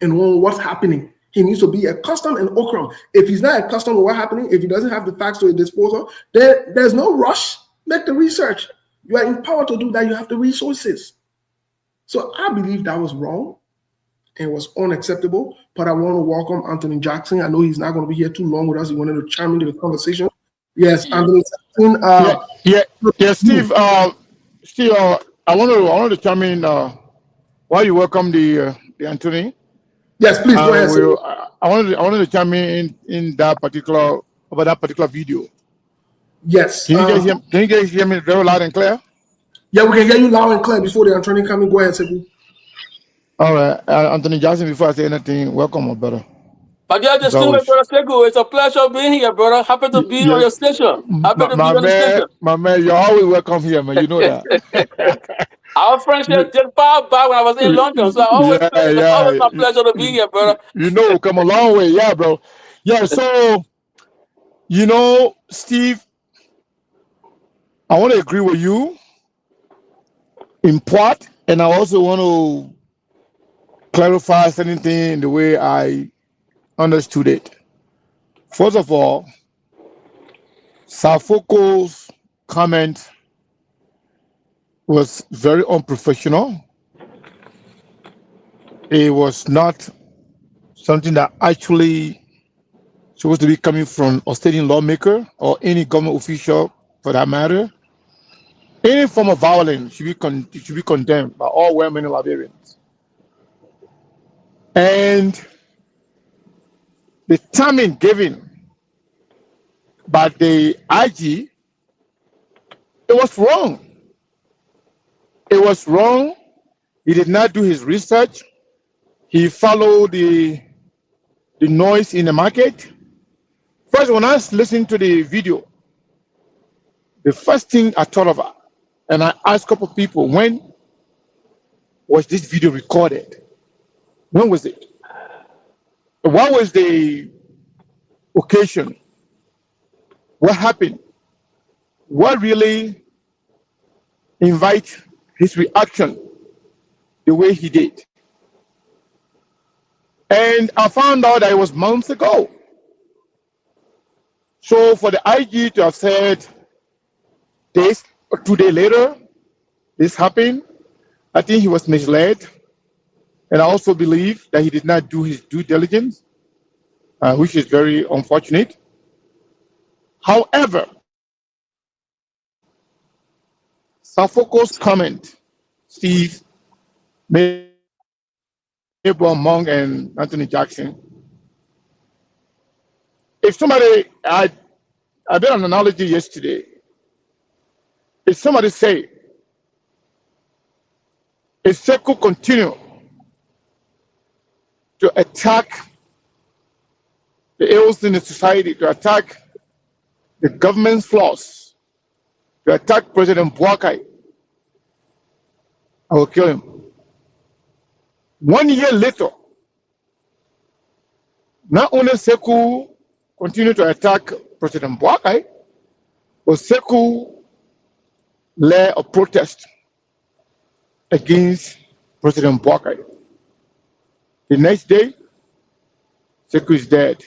and on what's happening. He needs to be accustomed and okra. If he's not accustomed to what's happening, if he doesn't have the facts to his disposal, then there's no rush. Make the research. You are empowered to do that. You have the resources. So I believe that was wrong and was unacceptable. But I want to welcome Anthony Jackson. I know he's not going to be here too long with us. He wanted to chime into the conversation. Yes, Anthony Jackson. Steve. Steve, I wanted to chime in while you welcome the Anthony. Yes, please go ahead. I wanted to chime in that particular video. Yes. Can you guys hear me very loud and clear? Yeah, we can hear you loud and clear before the attorney come in. Go ahead, Sekou. All right, Anthony Jackson. Before I say anything, welcome, my brother. My dear distinguished brother Sekou, it's a pleasure being here, brother. Happy to be on your station. Happy to be on the station. My man, you're always welcome here, man. You know that. Our friendship just far back when I was in London, so it's always my pleasure to be here, brother. You know, come a long way, yeah, bro. Yeah, so Steve, I want to agree with you in part, and I also want to clarify certain things in the way I understood it. First of all, Safoko's comment was very unprofessional. It was not something that actually supposed to be coming from a state lawmaker or any government official for that matter. Any form of violence should be condemned by all well-meaning Liberians. And the timing given by the IG, it was wrong. It was wrong. He did not do his research. He followed the noise in the market. First, when I was listening to the video, the first thing I thought about, and I asked a couple of people, when was this video recorded? When was it? What was the occasion? What happened? What really invite his reaction the way he did? And I found out that it was months ago. So for the IG to have said this, 2 days later, this happened, I think he was misled. And I also believe that he did not do his due diligence, which is very unfortunate. However, Safoko's comment, Steve, Abel Monk, and Anthony Jackson. If somebody, I did an analogy yesterday. If somebody say, if Sekou continue to attack the ills in the society, to attack the government's flaws, to attack President Boakai, I will kill him. 1 year later, not only Sekou continued to attack President Boakai, but Sekou led a protest against President Boakai. The next day, Sekou is dead.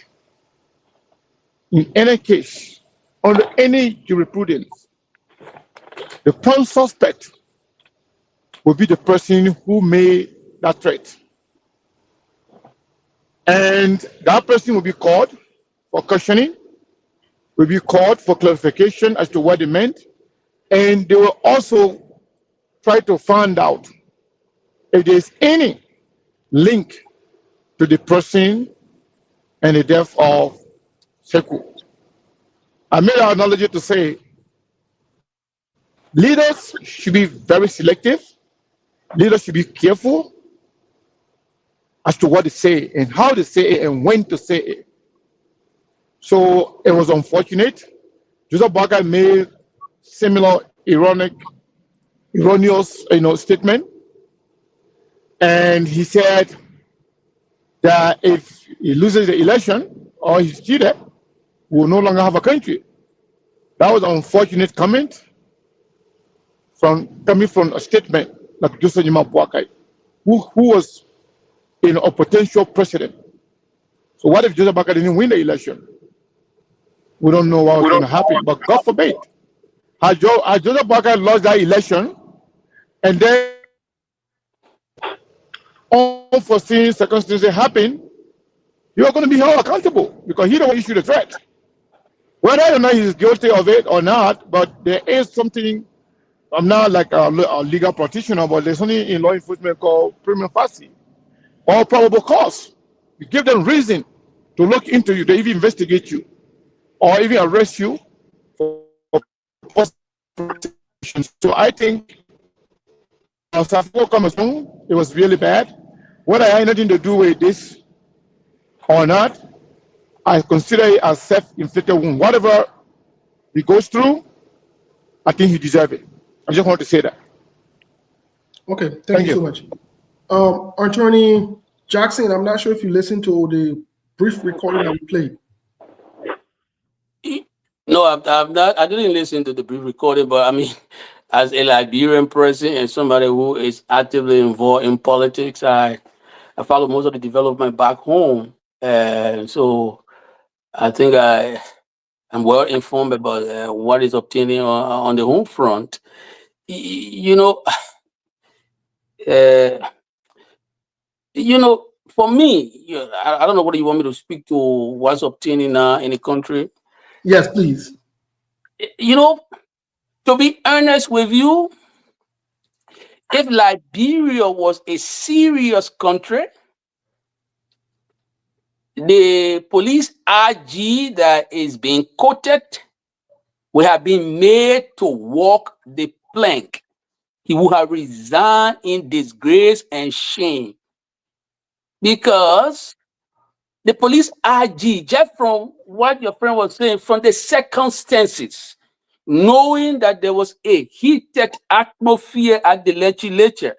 In any case, under any jurisprudence, the prime suspect will be the person who made that threat. And that person will be called for questioning, will be called for clarification as to what they meant, and they will also try to find out if there's any link to the person and the death of Sekou. I made an analogy to say leaders should be very selective. Leaders should be careful as to what they say and how they say it and when to say it. So it was unfortunate. Joseph Boakai made similar erroneous statement. And he said that if he loses the election or he's cheated, we will no longer have a country. That was an unfortunate comment coming from a statement like Joseph Boakai, who was a potential president. So what if Joseph Boakai didn't win the election? We don't know what was going to happen, but God forbid. Had Joseph Boakai lost that election, and then unforeseen circumstances happen, you are going to be held accountable because he don't issue the threat. Whether or not he's guilty of it or not, but there is something. I'm not like a legal practitioner, but there's something in law enforcement called prima facie or probable cause. You give them reason to look into you, they even investigate you, or even arrest you for prosecution. So I think it was really bad. Whether I had anything to do with this or not, I consider it as self-inflicted wound. Whatever he goes through, I think he deserves it. I just want to say that. Okay, thank you so much. Attorney Jackson, I'm not sure if you listened to the brief recording that we played. No, I've not. I didn't listen to the brief recording, but I mean, as a Liberian person and somebody who is actively involved in politics, I follow most of the development back home, and so I think I'm well informed about what is obtaining on the home front. For me, I don't know whether you want me to speak to what's obtaining in the country. Yes, please. To be honest with you, if Liberia was a serious country, the police RG that is being quoted will have been made to walk the plank. He would have resigned in disgrace and shame, because the police RG, just from what your friend was saying, from the circumstances, knowing that there was a heated atmosphere at the legislature,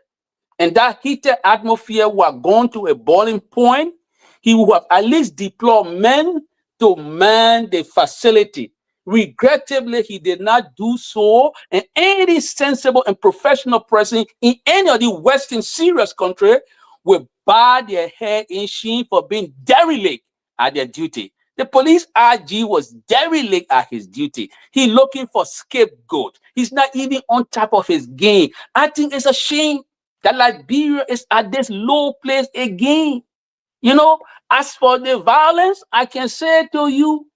and that heated atmosphere was gone to a boiling point, he would have at least deployed men to man the facility. Regrettably, he did not do so, and any sensible and professional person in any of the Western serious country will bow their head in shame for being derelict at their duty. The police RG was derelict at his duty. He's looking for scapegoat. He's not even on top of his game. I think it's a shame that Liberia is at this low place again. You know, as for the violence, I can say to you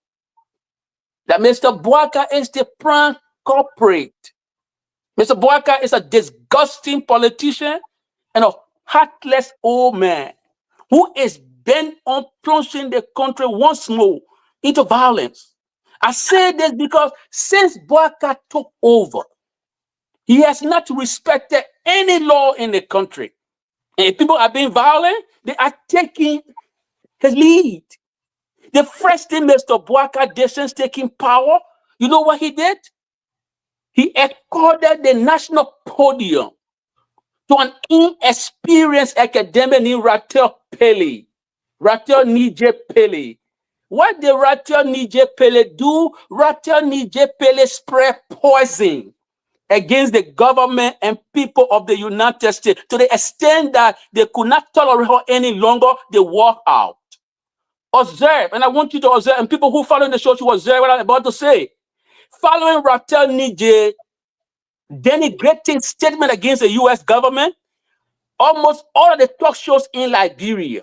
that Mr. Bwaka is the prime culprit. Mr. Bwaka is a disgusting politician and a heartless old man who is bent on plunging the country once more into violence. I say this because since Bwaka took over, he has not respected any law in the country. And if people are being violent, they are taking his lead. The first thing Mr. Bwaka did since taking power, you know what he did? He accorded the national podium to an inexperienced academic named Ratel Pele. Ratel Nije Pele. What did Ratel Nije Pele do? Ratel Nije Pele spread poison against the government and people of the United States to the extent that they could not tolerate her any longer. They walked out. Observe, and I want you to observe, and people who follow the show should observe what I'm about to say. Following Ratel Nije denigrating statement against the U.S. government, almost all of the talk shows in Liberia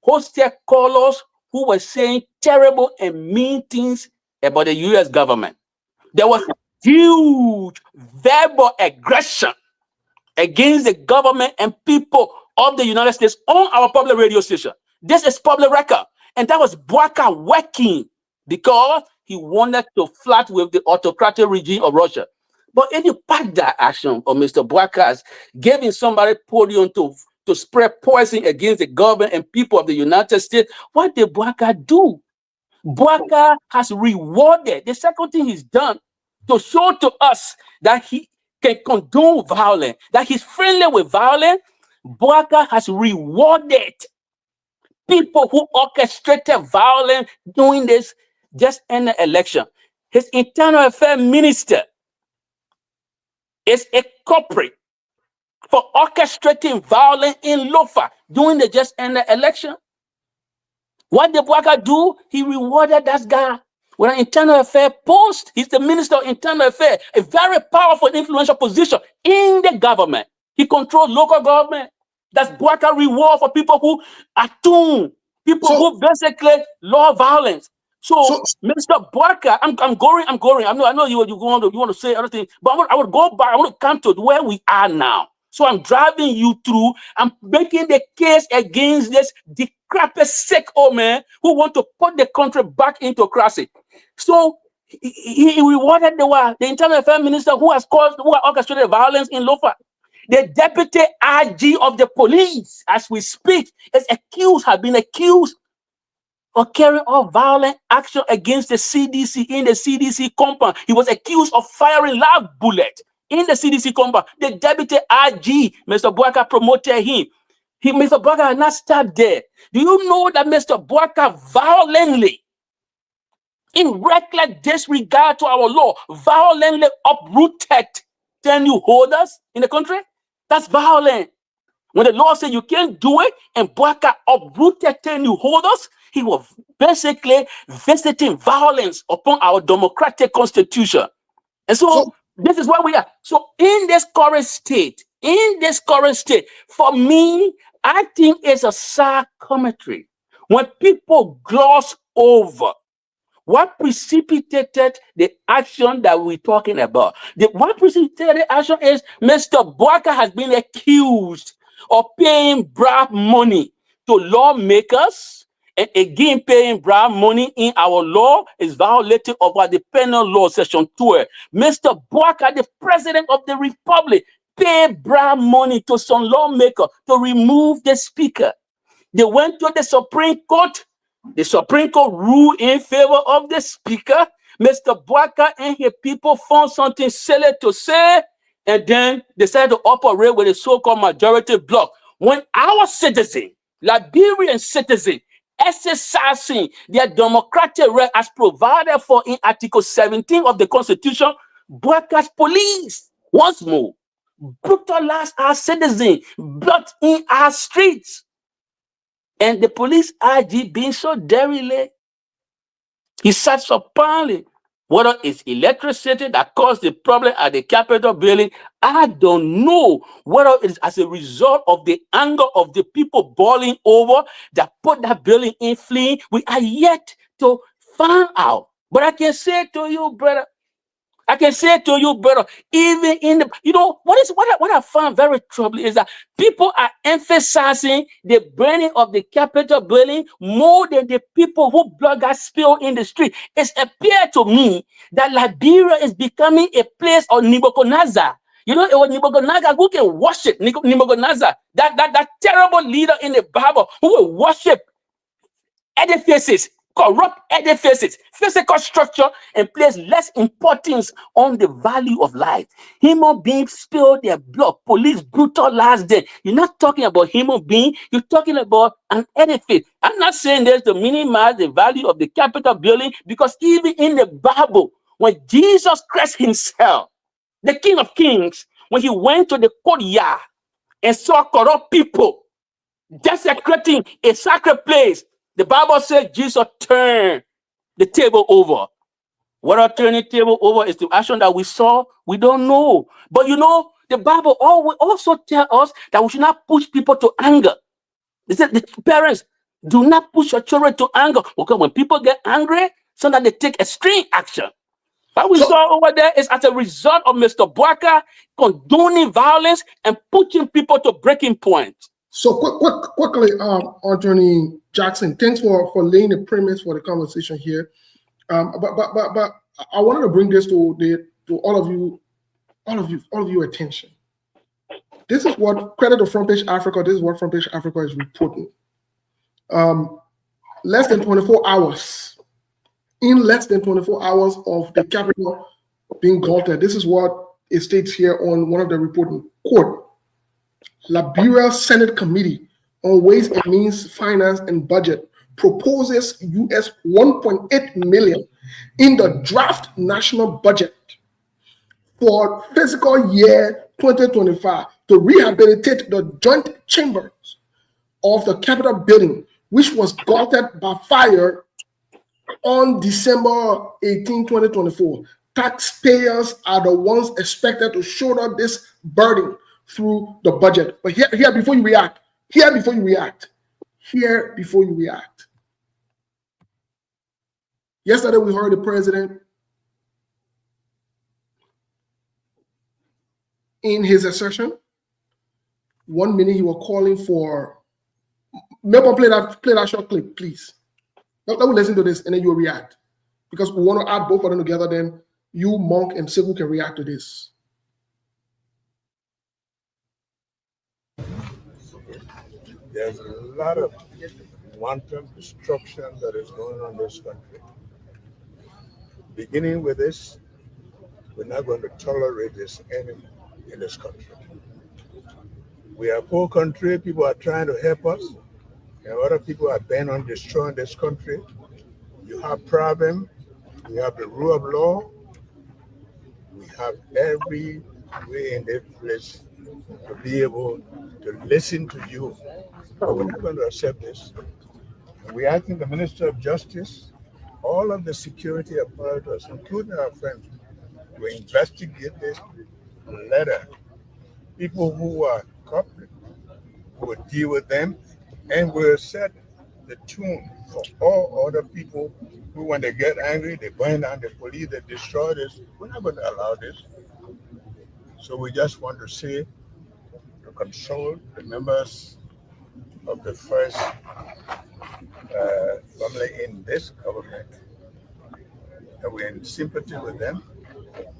hosted callers who were saying terrible and mean things about the U.S. government. There was huge verbal aggression against the government and people of the United States on our public radio station. This is public record. And that was Bwaka working because he wanted to flirt with the autocratic regime of Russia. But any part that action of Mr. Bwaka's giving somebody podium to spread poison against the government and people of the United States, what did Bwaka do? Bwaka has rewarded. The second thing he's done to show to us that he can condone violence, that he's friendly with violence, Bwaka has rewarded people who orchestrated violence during this just in the election. His internal affairs minister is a culprit for orchestrating violence in Lofa during the just in the election. What did Bwaka do? He rewarded that guy with an internal affairs post. He's the minister of internal affairs, a very powerful, influential position in the government. He controls local government. That's Bwaka reward for people who attune, people who basically love violence. So Mr. Bwaka, I'm going. I know you want to say other things, but I would go back. I want to come to where we are now. So I'm driving you through. I'm making the case against this decrepit, sick old man who want to put the country back into autocracy. So he rewarded the internal affairs minister who has orchestrated violence in Lofa. The deputy IG of the police, as we speak, has been accused of carrying out violent action against the CDC in the CDC compound. He was accused of firing live bullets in the CDC compound. The deputy IG, Mr. Bwaka, promoted him. Mr. Bwaka has not stopped there. Do you know that Mr. Bwaka violently, in reckless disregard to our law, violently uprooted tenure holders in the country? That's violent. When the law said you can't do it, and Bwaka uprooted tenure holders, he was basically visiting violence upon our democratic constitution. And so this is where we are. So in this current state, for me, I think it's a sad commentary when people gloss over what precipitated the action that we're talking about. What precipitated the action is Mr. Bwaka has been accused of paying bribe money to lawmakers And again, paying bribe money in our law is violated of the penal law, section 12. Mr. Bwaka, the president of the republic, paid bribe money to some lawmaker to remove the speaker. They went to the Supreme Court. The Supreme Court ruled in favor of the speaker. Mr. Bwaka and his people found something silly to say, and then decided to operate with a so-called majority bloc. When our citizen, Liberian citizen, exercising their democratic right as provided for in Article 17 of the Constitution, Bwaka's police once more brutalized our citizens, blocked in our streets. And the police IG being so derelict, he sat supinely. Whether it's electricity that caused the problem at the Capitol building, I don't know. Whether it's as a result of the anger of the people boiling over that put that building in flame, we are yet to find out. But I can say to you, brother, even in the, what I found very troubling is that people are emphasizing the burning of the Capitol building more than the people who blood got spilled in the street. It's appeared to me that Liberia is becoming a place of Nebuchadnezzar. It was Nebuchadnezzar who can worship Nebuchadnezzar, that terrible leader in the Bible who will worship edifices, corrupt edifices, physical structure, and place less importance on the value of life. Human beings spilled their blood. Police brutalized them. You're not talking about human being. You're talking about an edifice. I'm not saying this to minimize the value of the Capitol building, because even in the Bible, when Jesus Christ himself, the King of Kings, when he went to the courtyard and saw corrupt people desecrating a sacred place, the Bible says Jesus turned the table over. What turning the table over is the action that we saw, we don't know. But the Bible also tells us that we should not push people to anger. They said the parents, do not push your children to anger. Okay, when people get angry, sometimes they take extreme action. What we saw over there is as a result of Mr. Bwaka condoning violence and pushing people to breaking points. So quickly, Attorney Jackson, thanks for laying the premise for the conversation here. But I wanted to bring this to all of you attention. This is what credit to Front Page Africa. This is what Front Page Africa is reporting. Less than 24 hours. In less than 24 hours of the Capitol being gutted, this is what it states here on one of the reporting. Quote, Liberia Senate Committee on Ways and Means, Finance and Budget proposes US 1.8 million in the draft national budget for fiscal year 2025 to rehabilitate the joint chambers of the Capitol building, which was gutted by fire on December 18, 2024. Taxpayers are the ones expected to shoulder this burden through the budget. But here before you react. Yesterday we heard the president in his assertion. 1 minute he was calling for. Maybe play that short clip, please. Let me listen to this and then you'll react. Because we want to add both of them together, then you, Monk, and Sibu can react to this. There's a lot of wanton destruction that is going on in this country. Beginning with this, we're not going to tolerate this anymore in this country. We are a poor country. People are trying to help us, and other people are bent on destroying this country. You have problem. We have the rule of law. We have every way in this place to be able to listen to you. But we're not going to accept this. We're asking the Minister of Justice, all of the security apparatus, including our friends, to investigate this letter. People who are culprit, we will deal with them, and we'll set the tune for all other people who, when they get angry, they burn down the police, they destroy this. We're not going to allow this. So we just want to say, to console the members of the first family in this government, and we're in sympathy with them,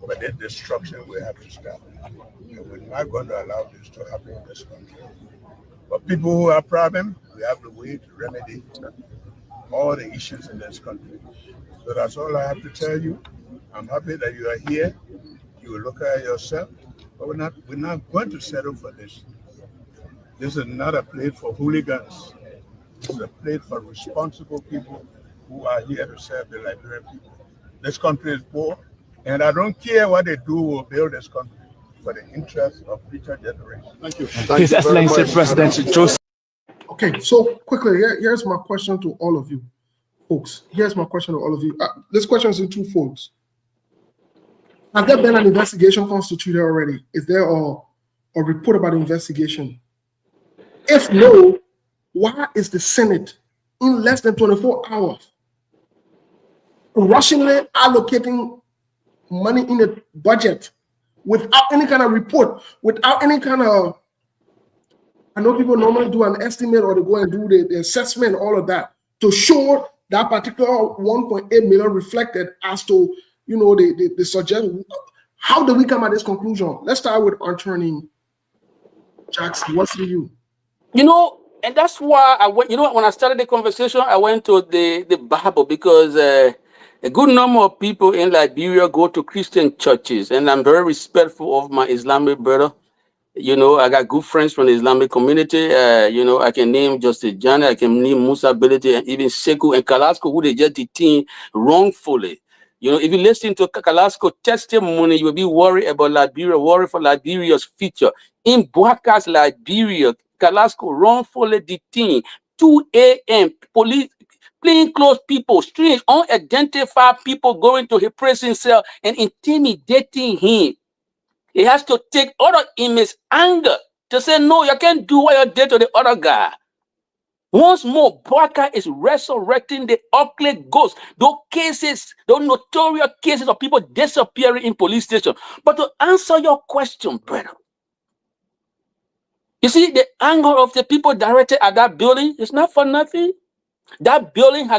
but this destruction we have to stop. And we're not going to allow this to happen in this country. But people who have problems, we have the way to remedy all the issues in this country. So that's all I have to tell you. I'm happy that you are here. You will look at yourself, but we're not going to settle for this. This is not a place for hooligans. This is a place for responsible people who are here to serve the Liberian people. This country is poor, and I don't care what they do, we'll build this country for the interest of future generations. Thank you. His Excellency President Joseph. Okay, so quickly, here's my question to all of you, folks. Here's my question to all of you. This question is in two folds. Has there been an investigation constituted already? Is there a report about the investigation? If no, why is the Senate in less than 24 hours rushingly allocating money in the budget without any kind of report, without any kind of, I know people normally do an estimate or they go and do the assessment, all of that, to show that particular 1.8 million reflected as to, you know, the suggestion. How do we come at this conclusion? Let's start with Attorney Jackson. What's to you? You know, and that's why I went, you know, when I started the conversation, I went to the Bible because a good number of people in Liberia go to Christian churches, and I'm very respectful of my Islamic brother. You know, I got good friends from the Islamic community. You know, I can name Justice Johnny, I can name Musa Ability, and even Sekou and Kalasco, who they just detained wrongfully. You know, if you listen to Kalasco testimony, you will be worried about Liberia, worried for Liberia's future. In Boakas, Liberia, Kalasco wrongfully detained, 2 a.m., police, plainclothes people, strange, unidentified people going to his prison cell and intimidating him. He has to take other inmates' anger to say, no, you can't do what you did to the other guy. Once more, Boaka is resurrecting the ugly ghost. Those cases, those notorious cases of people disappearing in police station. But to answer your question, brother, you see, the anger of the people directed at that building is not for nothing. That building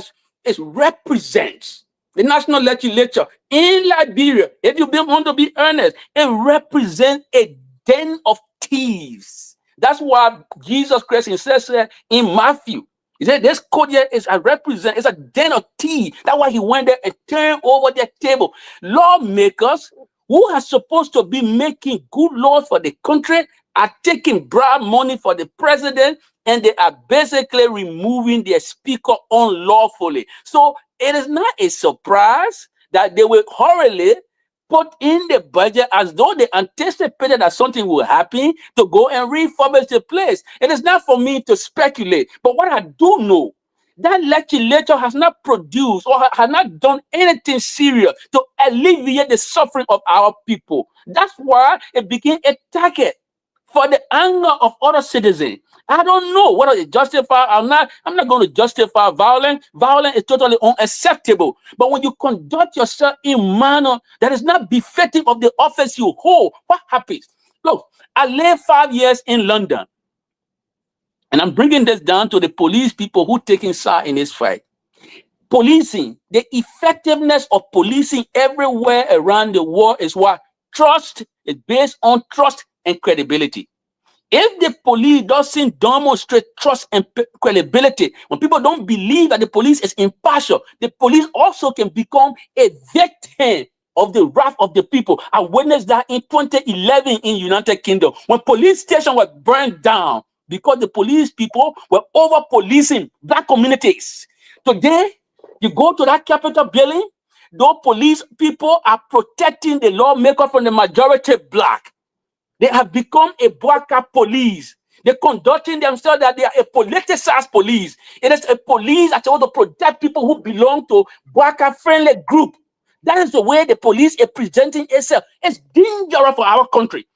represents the national legislature in Liberia. If you want to be earnest, it represents a den of thieves. That's why Jesus Christ himself said in Matthew, he said, this court here it's a den of thieves. That's why he went there and turned over their table. Lawmakers who are supposed to be making good laws for the country are taking bribe money for the president, and they are basically removing their speaker unlawfully. So it is not a surprise that they will hurriedly put in the budget as though they anticipated that something will happen to go and refurbish the place. It is not for me to speculate, but what I do know, that legislature has not produced or has not done anything serious to alleviate the suffering of our people. That's why it became a target for the anger of other citizens. I don't know whether it's justified or not. I'm not going to justify violence. Violence is totally unacceptable. But when you conduct yourself in a manner that is not befitting of the office you hold, what happens? Look, I lived 5 years in London. And I'm bringing this down to the police people who taking side in this fight. Policing, the effectiveness of policing everywhere around the world is what? Trust is based on trust and credibility. If the police doesn't demonstrate trust and credibility, when people don't believe that the police is impartial, the police also can become a victim of the wrath of the people. I witnessed that in 2011 in United Kingdom, when police stations were burned down because the police people were over-policing black communities. Today, you go to that Capitol building, those police people are protecting the lawmaker from the majority black. They have become a Boaka police. They're conducting themselves that they are a politicized police. It is a police that want to protect people who belong to Boaka-friendly group. That is the way the police is presenting itself. It's dangerous for our country.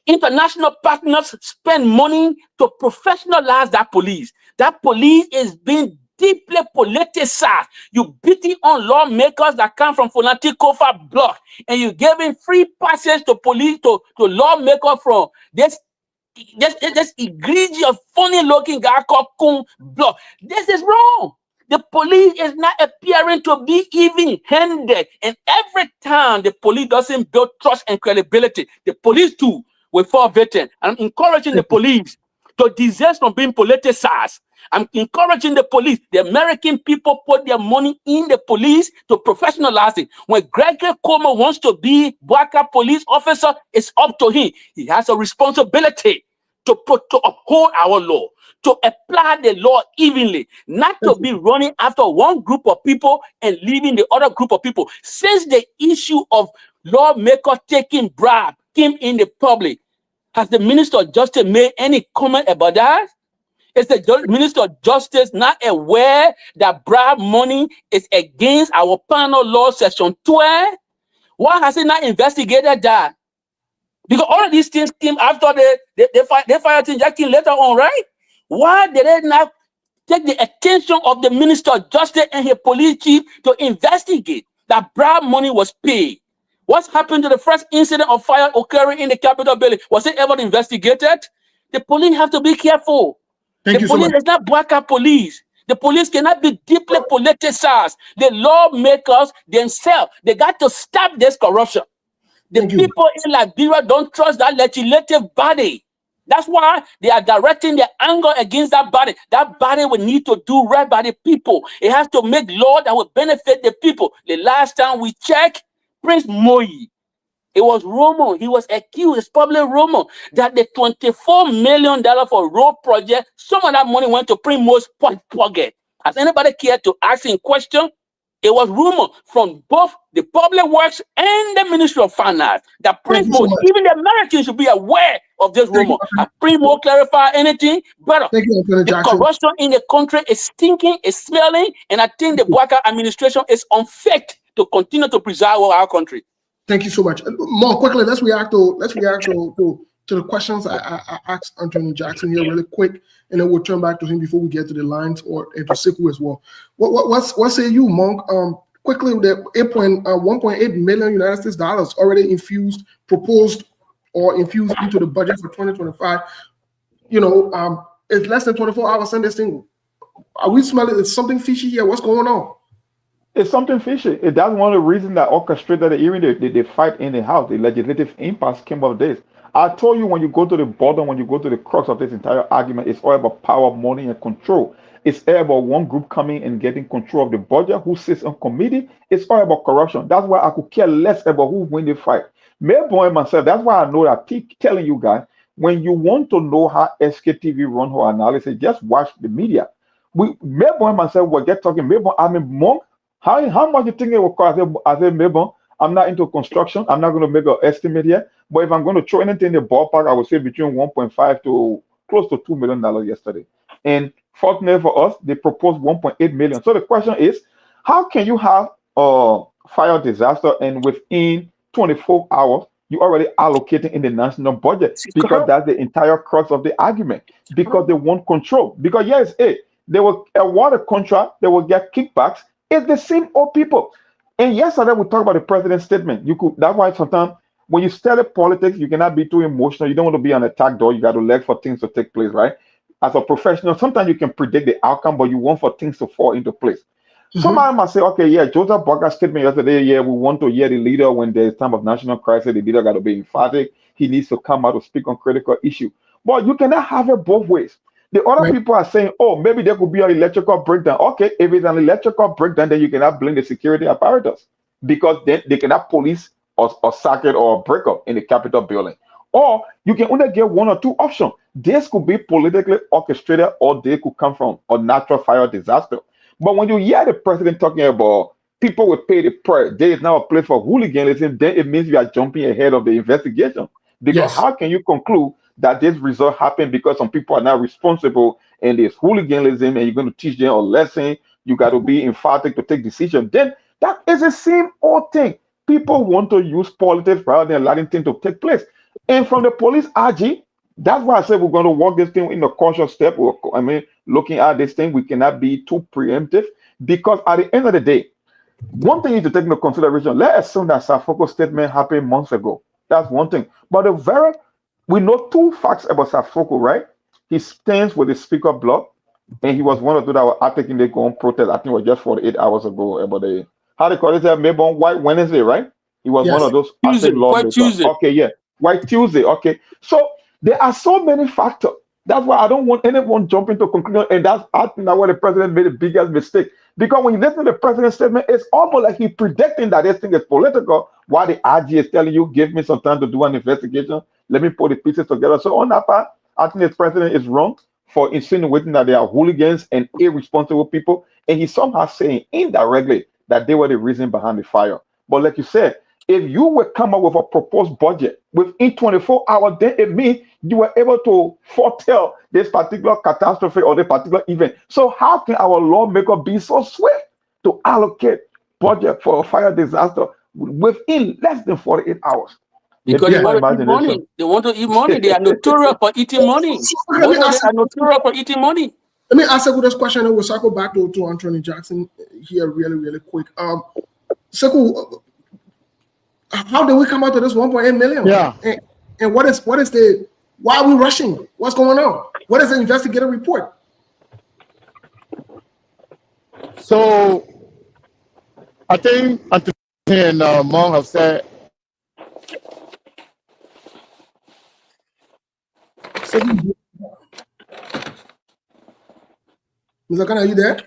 International partners spend money to professionalize that police. That police is being deeply politicized. You beating on lawmakers that come from Fonati Kofa block, and you giving free passage to police to lawmakers from this this egregious, funny-looking guy called Kun Block. This is wrong. The police is not appearing to be even-handed, and every time the police doesn't build trust and credibility, the police too will fall victim. I'm encouraging the police to desist from being politicized. I'm encouraging the police. The American people put their money in the police to professionalize it. When Gregory Coleman wants to be Bwaka police officer, it's up to him. He has a responsibility to uphold our law, to apply the law evenly, not to be running after one group of people and leaving the other group of people. Since the issue of lawmaker taking bribe came in the public, has the Minister of Justice made any comment about that? Is the Minister of Justice not aware that bribe money is against our penal law section 12? Why has he not investigated that? Because all of these things came after they fired Jackson later on, right? Why did they not take the attention of the Minister of Justice and his police chief to investigate that bribe money was paid? What's happened to the first incident of fire occurring in the Capitol building? Was it ever investigated? The police have to be careful. The police is not Bwaka police. The police cannot be deeply politicized. The lawmakers themselves, they got to stop this corruption. The people in Liberia don't trust that legislative body. That's why they are directing their anger against that body. That body will need to do right by the people. It has to make law that will benefit the people. The last time we checked, Prince Moi, it was rumor. He was accused. It's public rumor that the $24 million for road project, some of that money went to Prince Moi's pocket. Has anybody cared to ask him question? It was rumor from both the Public Works and the Ministry of Finance that Prince Mo, even the Americans should be aware of this rumor. Has Prince Mo clarify anything? Brother, the corruption in the country is stinking, is smelling, and I think the Bwaka administration is unfit to continue to preserve our country. Thank you so much. More quickly, let's react to the questions I asked Anthony Jackson here really quick, and then we'll turn back to him before we get to the lines and to Siku as well. What say you, Monk? Quickly, the 1.8 million United States dollars already proposed infused into the budget for 2025. It's less than 24 hours since this thing. Are we smelling something fishy here? What's going on? It's something fishy. That's one of the reasons that orchestrated even the fight in the House, the legislative impasse came of this. I told you, when you go to the bottom, when you go to the crux of this entire argument, it's all about power, money, and control. It's all about one group coming and getting control of the budget, who sits on committee. It's all about corruption. That's why I could care less about who win the fight. Melbourne myself, that's why I know that I keep telling you guys, when you want to know how SKTV run her analysis, just watch the media. Melbourne myself will get talking. Melbourne, I mean, Monk, how much you think it will cost? I said, Melbourne, I'm not into construction. I'm not going to make an estimate here. But if I'm going to throw anything in the ballpark, I would say between 1.5 to close to $2 million yesterday. And fortunately for us, they proposed 1.8 million. So the question is, how can you have a fire disaster and within 24 hours, you already allocating in the national budget? Because that's the entire crux of the argument. Because they want control. Because yes, they will award a contract, they will get kickbacks. It's the same old people. And yesterday we talked about the president's statement. That's why sometimes when you study politics, you cannot be too emotional. You don't want to be on attack door. You got to let for things to take place, right? As a professional, sometimes you can predict the outcome, but you want for things to fall into place. Somebody might say, okay, yeah, Joseph Boga's statement yesterday, yeah, we want to hear the leader when there's time of national crisis. The leader got to be emphatic. He needs to come out to speak on critical issue. But you cannot have it both ways. The other people are saying, oh, maybe there could be an electrical breakdown. Okay, if it's an electrical breakdown, then you cannot blame the security apparatus, because then they cannot police or circuit or break up in the Capitol building. Or you can only get one or two options. This could be politically orchestrated, or they could come from a natural fire disaster. But when you hear the president talking about people will pay the price, there is now a place for hooliganism, then it means you are jumping ahead of the investigation. Because how can you conclude that this result happened because some people are not responsible and there's hooliganism and you're going to teach them a lesson? You got to be emphatic to take decisions. Then that is the same old thing. People want to use politics rather than allowing things to take place. And from the police RG, that's why I said we're going to walk this thing in a cautious step. I mean, looking at this thing, we cannot be too preemptive, because at the end of the day, one thing you need to take into consideration, let's assume that Safoko's statement happened months ago. That's one thing. But the very We know two facts about Safoko, right? He stands with the speaker block, and he was one of those that were attacking the gun protest. I think it was just 48 hours ago about the how they call it, maybe on White Wednesday, right? He was one Yes. of those Tuesday, active White lawmakers. Tuesday. Okay, yeah. White Tuesday. Okay. So there are so many factors. That's why I don't want anyone jumping to conclusion. And that's I think that where the president made the biggest mistake. Because when you listen to the president's statement, it's almost like he's predicting that this thing is political, while the RG is telling you, give me some time to do an investigation. Let me put the pieces together. So on that part, I think the president is wrong for insinuating that they are hooligans and irresponsible people. And he's somehow saying indirectly that they were the reason behind the fire. But like you said, if you would come up with a proposed budget within 24 hours, then it means you were able to foretell this particular catastrophe or this particular event. So how can our lawmaker be so swift to allocate budget for a fire disaster within less than 48 hours? Because they want to eat money. They want to eat money. They are notorious for eating money. Most of them are notorious for eating money. Let me ask you this question, and we'll circle back to Anthony Jackson here really quick. Sekou, how did we come out to this 1.8 million? Yeah. And what is the why are we rushing? What's going on? What is the investigative report? So I think Anthony and Mong have said. Mr. Khan, are you there?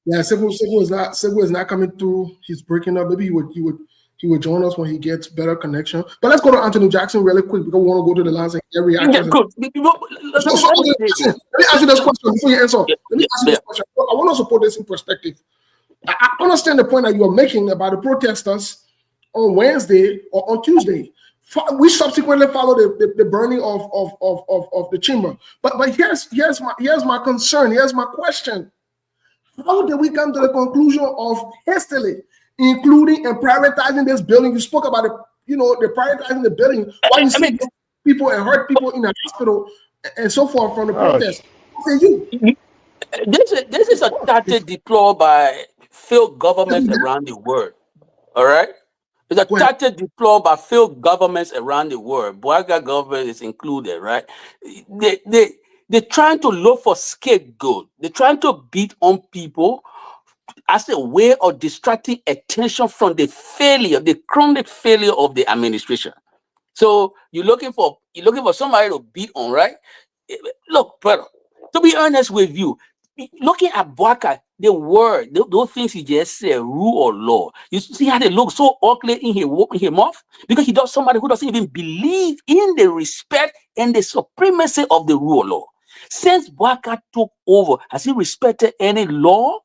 Yeah, Sekou is not coming through. He's breaking up. Maybe he would join us when he gets better connection. But let's go to Anthony Jackson really quick because we want to go to the last every Yeah, good. let me ask you this question before you answer. Let me ask you this question. I want to put this in perspective. I understand the point that you are making about the protesters on Wednesday or on Tuesday. We subsequently followed the burning of the chamber. But here's my concern. Here's my question. How did we come to the conclusion of hastily including and prioritizing this building? You spoke about the prioritizing the building. Why you see people and hurt people in the hospital and so forth from the protest? This is a tactic deployed by failed governments around the world. All right? It's a tactic deployed by failed governments around the world. Bouaga government is included, right? They're trying to look for scapegoat. They're trying to beat on people as a way of distracting attention from the failure, the chronic failure of the administration. So you're looking for somebody to beat on, right? Look, brother, to be honest with you, looking at Bouaga, the word, those things he just said, rule or law. You see how they look so ugly in his mouth? Because he does somebody who doesn't even believe in the respect and the supremacy of the rule of law. Since Bouaga took over, has he respected any law?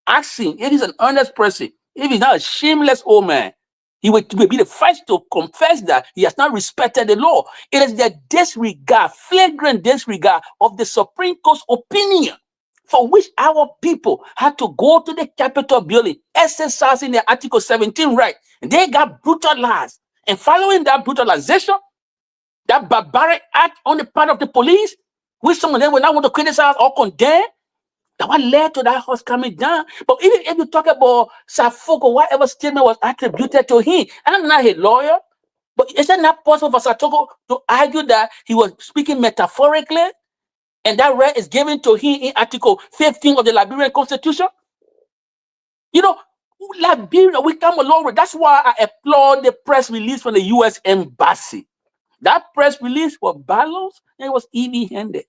Ask him if he's an honest person, if he's not a shameless old man. He would be the first to confess that he has not respected the law. It is the disregard, flagrant disregard of the Supreme Court's opinion, for which our people had to go to the Capitol building, exercising their Article 17 right. And they got brutalized. And following that brutalization, that barbaric act on the part of the police, which some of them will not want to criticize or condemn, that what led to that horse coming down. But even if you talk about Safoko, whatever statement was attributed to him, and I'm not a lawyer, but is it not possible for Safoko to argue that he was speaking metaphorically, and that right is given to him in Article 15 of the Liberian Constitution? Liberia, we come along with. That's why I applaud the press release from the U.S. Embassy. That press release was balanced and it was even-handed.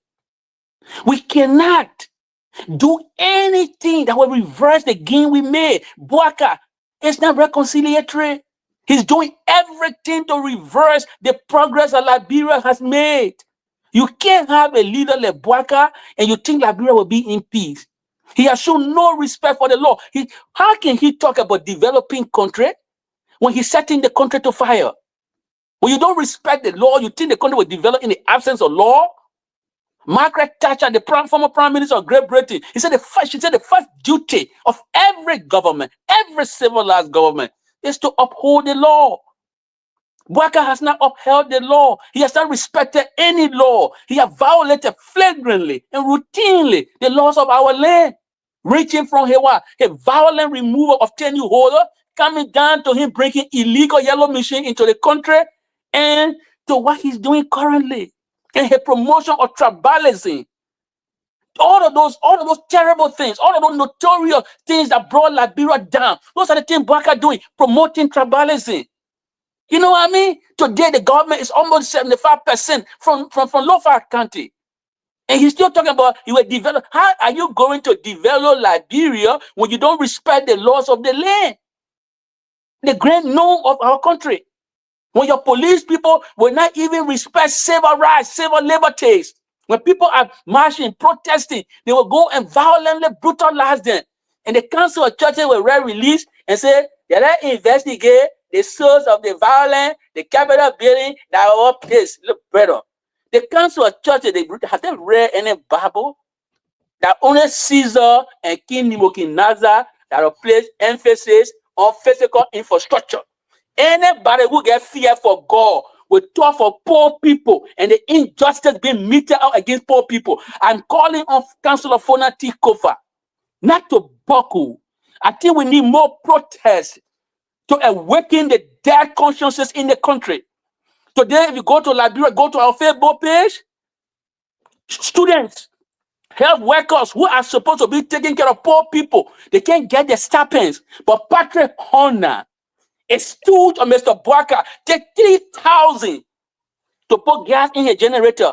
We cannot do anything that will reverse the gain we made. Bouaga is not reconciliatory. He's doing everything to reverse the progress that Liberia has made. You can't have a leader like Bouaga and you think Liberia will be in peace. He has shown no respect for the law. How can he talk about developing country when he's setting the country to fire? When you don't respect the law, you think the country will develop in the absence of law? Margaret Thatcher, the former Prime Minister of Great Britain, she said the first duty of every government, every civilized government, is to uphold the law. Bouaga has not upheld the law. He has not respected any law. He has violated flagrantly and routinely the laws of our land, reaching from a violent removal of tenure holder, coming down to him bringing illegal yellow machine into the country and to what he's doing currently and his promotion of tribalism. All of those terrible things, all of those notorious things that brought Liberia down, those are the things Bwaka doing, promoting tribalism. You know what I mean? Today, the government is almost 75% from Lofa County. And he's still talking about you will develop. How are you going to develop Liberia when you don't respect the laws of the land? The grand norm of our country. When your police people will not even respect civil rights, civil liberties. When people are marching, protesting, they will go and violently brutalize them. And the council of churches will release and say, they let investigate the source of the violence, the Capitol building, that all place. Look, brother. The council of churches, have they read any Bible? That only Caesar and King Nebuchadnezzar that will place emphasis on physical infrastructure. Anybody who get fear for God will talk for poor people and the injustice being meted out against poor people. I'm calling on Councillor Fona T. Kofa not to buckle. I think we need more protests to awaken the dead consciences in the country. Today, if you go to Liberia, go to our Facebook page, students, health workers who are supposed to be taking care of poor people, they can't get their stipends. But Patrick Horner, a stooge of Mr. Bwaka, take 3,000 to put gas in a generator.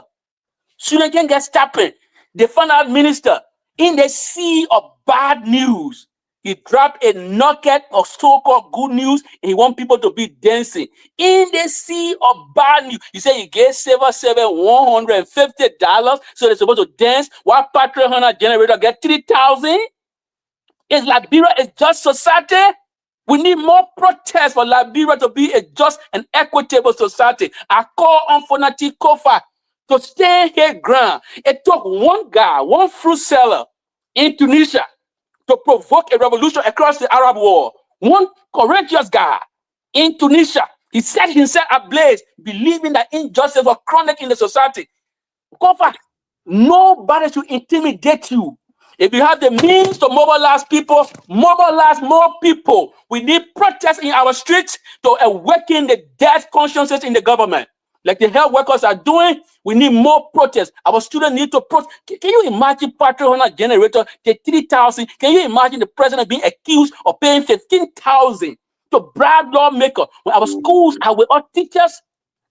Students can get stipend. The finance minister, in the sea of bad news, he dropped a nugget of so-called good news and he wants people to be dancing. In the sea of bad news, he said he gave civil servant $150 so they're supposed to dance while Patrick Hunter generator get 3,000. Is Liberia a just society? We need more protests for Liberia to be a just and equitable society. I call on Fonati Kofa to stand here ground. It took one guy, one fruit seller in Tunisia to provoke a revolution across the Arab world. One courageous guy in Tunisia. He set himself ablaze, believing that injustice was chronic in the society. Kofa, nobody should intimidate you. If you have the means to mobilize people, mobilize more people. We need protests in our streets to awaken the dead consciences in the government. Like the health workers are doing, we need more protests. Our students need to protest. Can you imagine Patrick Hunter generator, the 3,000? Can you imagine the president being accused of paying 15,000 to bribe lawmakers when our schools are with our teachers?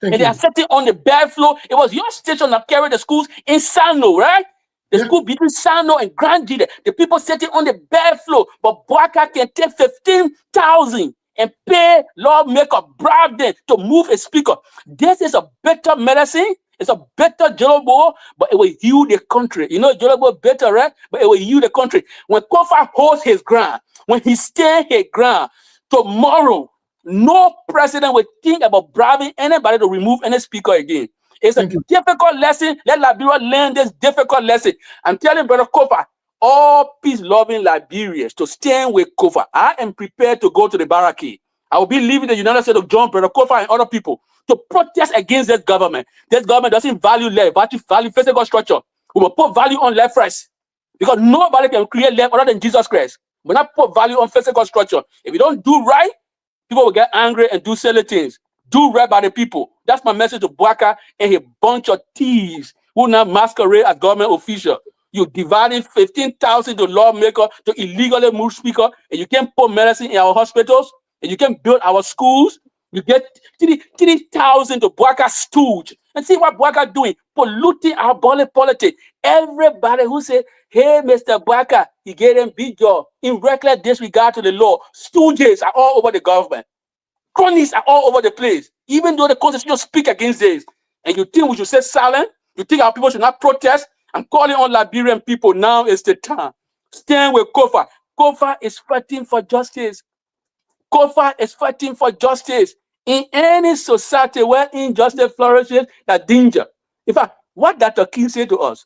Thank And you. they are sitting on the bare floor. It was your station that carried the schools in Sano, right? The Yeah. school between Sano and Grand Jide. The people sitting on the bare floor. But Bwaka can take 15,000 and pay lawmaker, bribe them to move a speaker. This is a better medicine. It's a better Jolobo, but it will heal the country. You know, Jolobo better, right? But it will heal the country. When Kofa holds his ground, when he stands his ground, tomorrow, no president will think about bribing anybody to remove any speaker again. It's Thank a you. difficult lesson. Let Liberia learn this difficult lesson. I'm telling Brother Kofa, all peace-loving Liberians to stand with Kofa. I am prepared to go to the barricade. I will be leaving the United States of John, Brother Kofa, and other people to protest against this government. This government doesn't value left, value physical structure. We will put value on left first. Because nobody can create left other than Jesus Christ. We not put value on physical structure. If you don't do right, people will get angry and do silly things. Do right by the people. That's my message to Bwaka and a bunch of thieves who now masquerade as government officials. You dividing 15,000 to lawmaker to illegally move speaker, and you can't put medicine in our hospitals, and you can't build our schools. You get 3,000 to Bwaka stooge. And see what Bwaka doing? Polluting our politics. Everybody who say, hey, Mr. Bwaka, he gave them big job in reckless disregard to the law. Stooges are all over the government. Cronies are all over the place, even though the constitution speak against this. And you think we should stay silent? You think our people should not protest? I'm calling on Liberian people. Now is the time. Stand with Kofa. Kofa is fighting for justice. Kofa is fighting for justice. In any society where injustice flourishes, that's danger. In fact, what Dr. King said to us,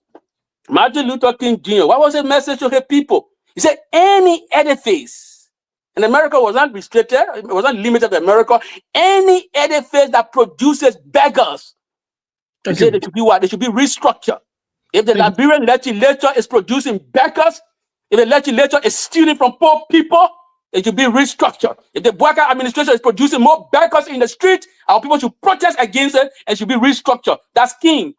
Martin Luther King Jr., what was his message to his people? He said, any edifice, and America was not restricted, it was not limited to America, any edifice that produces beggars, he said they should be what? They should be restructured. If the Liberian legislature is producing beggars, if the legislature is stealing from poor people, It should be restructured. If the Bouaka administration is producing more bikers in the street, our people should protest against it and should be restructured. That's king.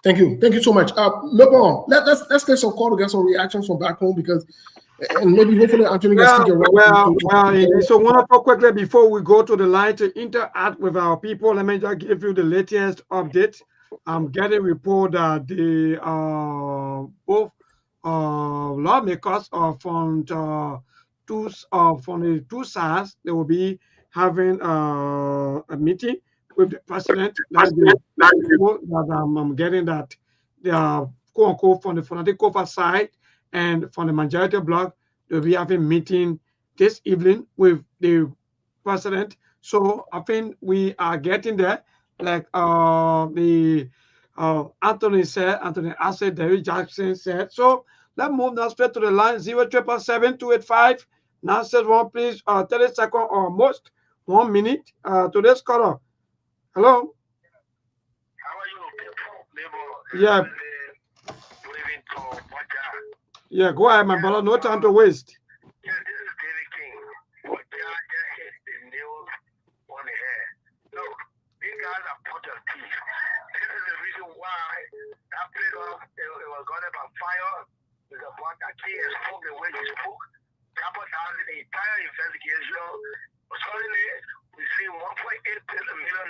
Thank you. Thank you so much. Lebron, let's take some call to get some reactions from back home because, and maybe hopefully Anthony can still get well, so one up quickly before we go to the line to interact with our people. Let me just give you the latest update. I'm getting report that the both lawmakers are from the two sides. They will be having a meeting with the president. That I'm getting that they are quote unquote from the fanatic side and from the majority bloc. They'll be having meeting this evening with the president. So I think we are getting there. Like Anthony Asset, Derek Jackson said. So let's move now straight to the line 0777285 961, please. 30 seconds or most 1 minute. Today's caller. Hello. How are you? Yeah. Yeah, go ahead, my brother. No time to waste. Yeah, this is David King. But they are just hit the nail on the head. Look, these guys are protesting. This is the reason why that plate it was got up on fire. With the block that key and spoke the way he spoke. Sabotaging the entire investigation. Suddenly, we see $1.8 million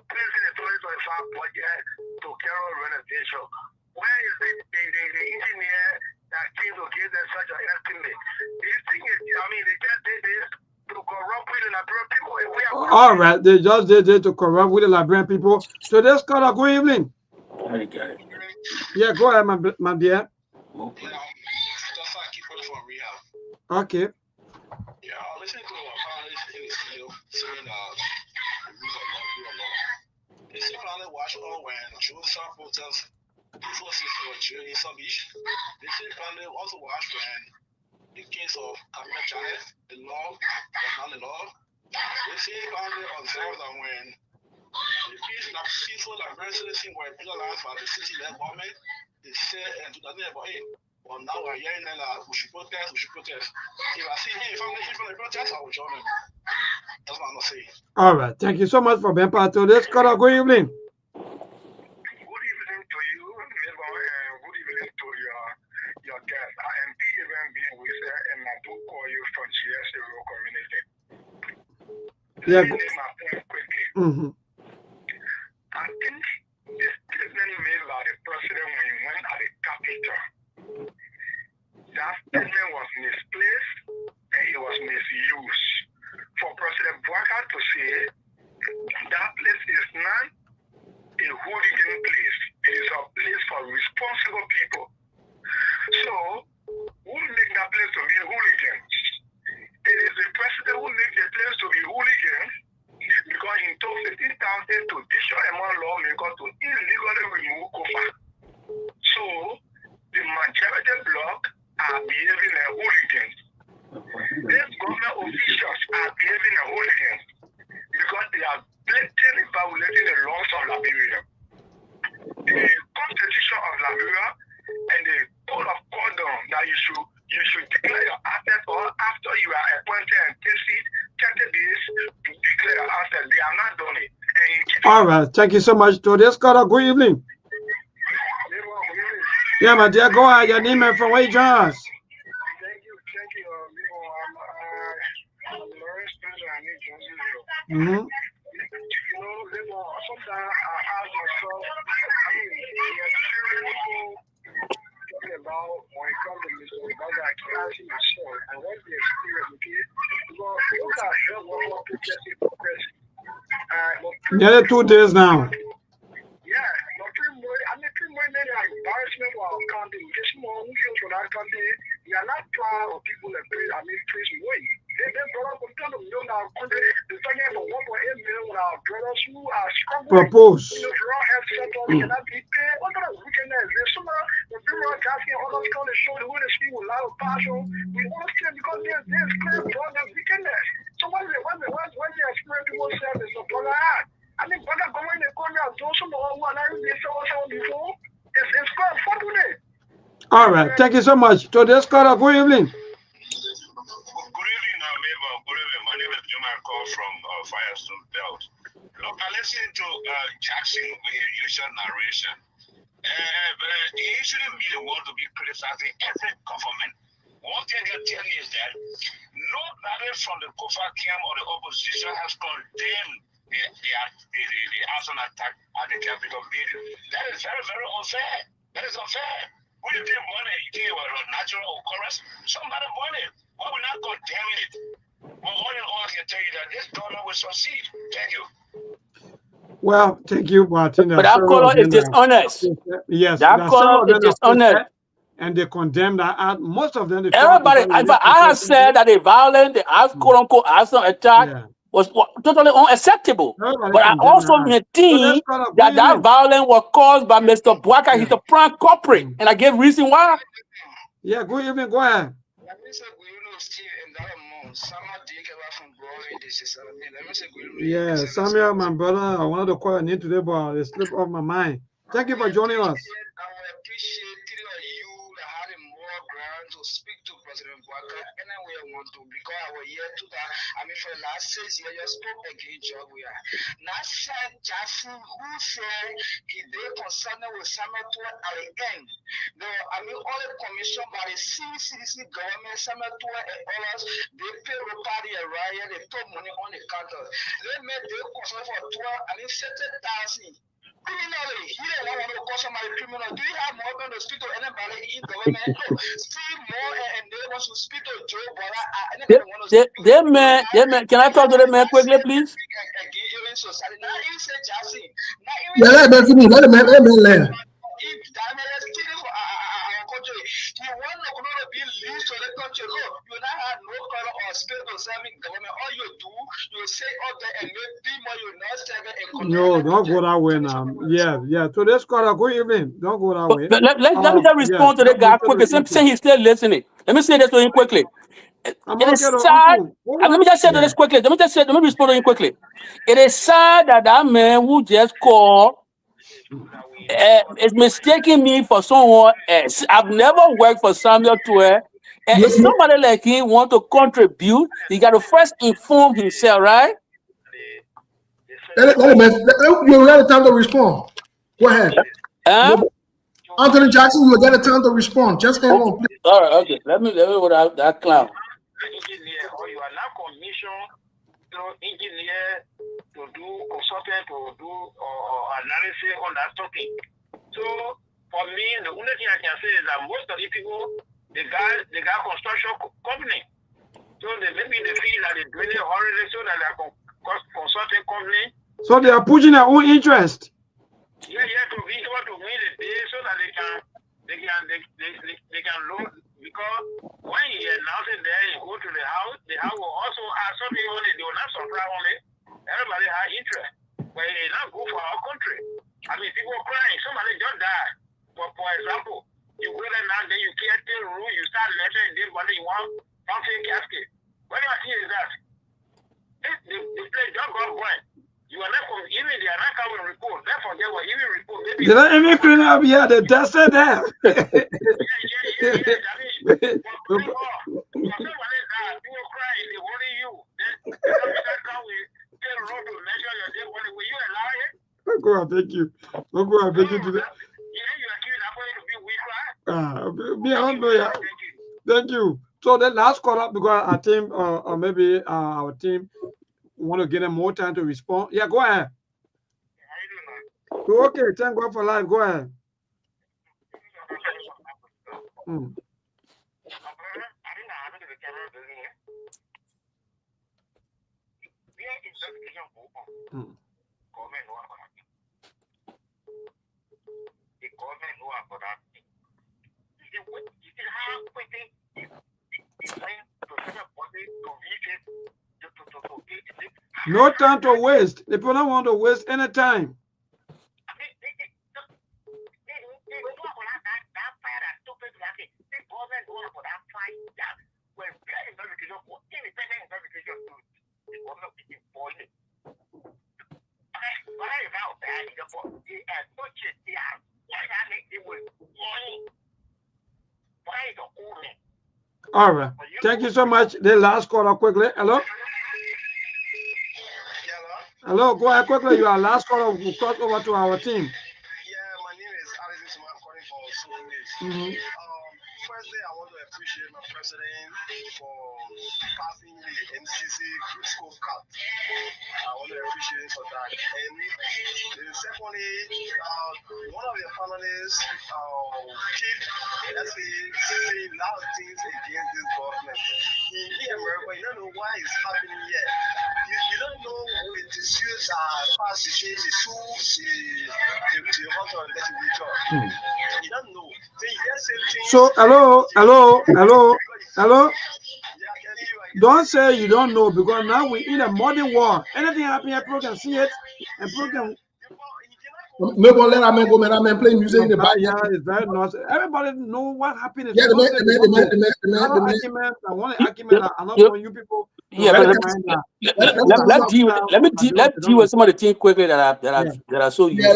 placed in the 2025 budget to carry renovation. Where is the engineer that came to give them such an estimate? This thing is, I mean, they just did this to corrupt with the Liberian people. And we are all right, they just did it to corrupt with the Liberian people. So this caller, good evening. Yeah, go ahead, my dear. Okay. Yeah, I'm listening to a panelist in the studio saying the rules of law. They say finally watch all when Joseph protests before system of jail in some beach. They say finally also watch when the case of Cabinet Channel, the law was not the law. They say finally observe that when the peaceful Liberian citizens were penalized by the city-led government, they say and do nothing about it. Well, now we're hearing that we should protest. If I see him, if I'm the protest, I will join him. That's what I'm going to say. All right. Thank you so much for being part of this. Good evening. Good evening to you, neighbor, and good evening to your guest. I am even being with her, and I do call you from GSA rural community. Yeah. Let me make my point quickly. I think the statement made by the president when he went at the Capitol, that statement was misplaced and it was misused. For President Bouaka to say that place is not a hooligan place, it is a place for responsible people. So, who make that place to be a hooligan? It is the president who makes the place to be hooligan because he took 15,000 to destroy among lawmakers to illegally remove Kofa. So, the majority bloc are behaving as hooligans. These government officials are behaving as hooligans because they are blatantly violating the laws of Liberia. The Constitution of Liberia and the Code of Conduct that you should declare your assets or after you are appointed and take it 30 days to declare your assets. They are not done it. All right. Thank you so much. Today's caller, good evening. Yeah, my dear, go ahead. Your name and from where you join us. Thank you. I'm Lawrence Spencer. I need Johnson. Mm-hmm. You know, sometimes I ask myself, I mean, there's few people talking about when it comes to Mr. Because I keep asking myself, and what's the experience, okay? Because look at help what protesting for president. Nearly 2 days now. Yeah, but pretty much embarrassment for our country. Just more who feels for that country. We are not proud of people that praise way. They brought up $1 million our country. They're talking about 1.8 million with our brothers who are struggling. Propose. You know, rural health centers cannot be paid. What kind of wickedness? There's some the people are asking all those kind of show the way they speak with a lot of passion. We want to see it because there's clear brothers wickedness. So what's the experience people say is the brother had? I mean, brother going to come out, those who are not really so before. It's quite unfortunate. All right. Thank you so much. Today's caller, good evening. Good evening. My name is Juma Call from Firestone Belt. Look, I listened to Jackson with his usual narration. He shouldn't be the one to be criticizing every government. One thing I tell you is that nobody from the Kofa camp or the opposition has condemned the arson attack at the Capitol building. That is very, very unfair. That is unfair. Who do you think money? You think it was a natural occurrence? Somebody won it. Why we not condemning it? Well, all in all, I can tell you that this government will succeed. Thank you. Well, thank you, Martin. But that caller is dishonest. Yes, That caller is dishonest. And they condemn that. Most of them, Everybody, I have said that the violent, the quote unquote arson attack was totally unacceptable. But I also maintain that violence was caused by Mr. Bwaka. He's a prime culprit, and I gave reason why. Yeah, good evening. Go ahead. Yeah, Samuel, my brother, I wanted to call your name today, but it slipped off my mind. Thank you for joining us. To speak to President Bwaka anywhere I want to, because I was here to that. I mean, for the last 6 years, you spoke against job we are. Now, said Jackson, who said he did concerned with Samuel to at the end. No, I mean, all the commission by the CCC government, Samuel to and others, they pay the party a riot, they put money on the counter. They made their concern for 12, I mean, 70,000. Criminally, he didn't want to call somebody criminal. Do you have more than to speak to anybody in government? No, Steve Moore and they want to speak to Joe Bola. Can I talk to the man quickly, please? Yeah, let the man land. You want to be leased to the country. Look, you not have no color or spirit of serving government. All you do, you say all that and maybe more you not serving. No, don't go that way now. Yeah. So this caller, good evening. Don't go that way. Let me just respond to the guy quickly. Since he's still listening, let me say this to him quickly. It is sad. Let me just say this quickly. Let me respond to him quickly. It is sad that man who just called is mistaking me for someone else. I've never worked for Samuel Tuer. And if somebody like him want to contribute, he got to first inform himself, right? You got a time to respond. Go ahead. Anthony Jackson, you got a time to respond. Just hang on, please. All right, okay. Let me without that clown. Engineer, or you are not commissioned to engineer to do consultant to do analysis on that topic. So for me, the only thing I can say is that most of the people they got construction company. So maybe they feel that they're doing it already, so that they're consulting company. So they are pushing their own interest. Yeah, to be able to win the day, so that they can load. Because when he announced it there, he go to the house will also have something on it. They will not supply on it. Everybody has interest, but it's not good for our country. I mean, people crying. Somebody just died. For example, you go there now, then you can't tell rule. You start letting them what you want. Something casket. What do you think is that? They play job on point. You are not even they are not coming report. Don't forget what even report. Did I even clean up? Yeah, they tested that. Go on, thank you. Go on, thank you to that. Thank you. So the last call up because our team or maybe our team want to give them more time to respond. Yeah, go ahead. Okay, thank God for life. Go ahead. No time to waste. If you don't want to waste any time. All right. Thank you so much. The last caller quickly. Hello? Hello, go ahead quickly. You are last caller. We'll cross over to our team. Yeah, my name is Alex. I'm calling for Sunday. Firstly, I want to appreciate my president for passing the MCC school cut. I want to appreciate him for that. And secondly, one of the panelists keep, let's say a lot of things against this government. In America, you don't know why it's happening yet. You don't know the disputes are passed between the hot and legislature. You don't know. So hello. Don't say you don't know, because now we're in a modern world. Anything happening, people can see it, and people can. Maybe let Amen go, man. Play music in the back. Yeah, it's very nice. Everybody know what happened. Yeah, the argument. I'm not for you people. Yeah, but let's deal with some of the things quickly that are so useful.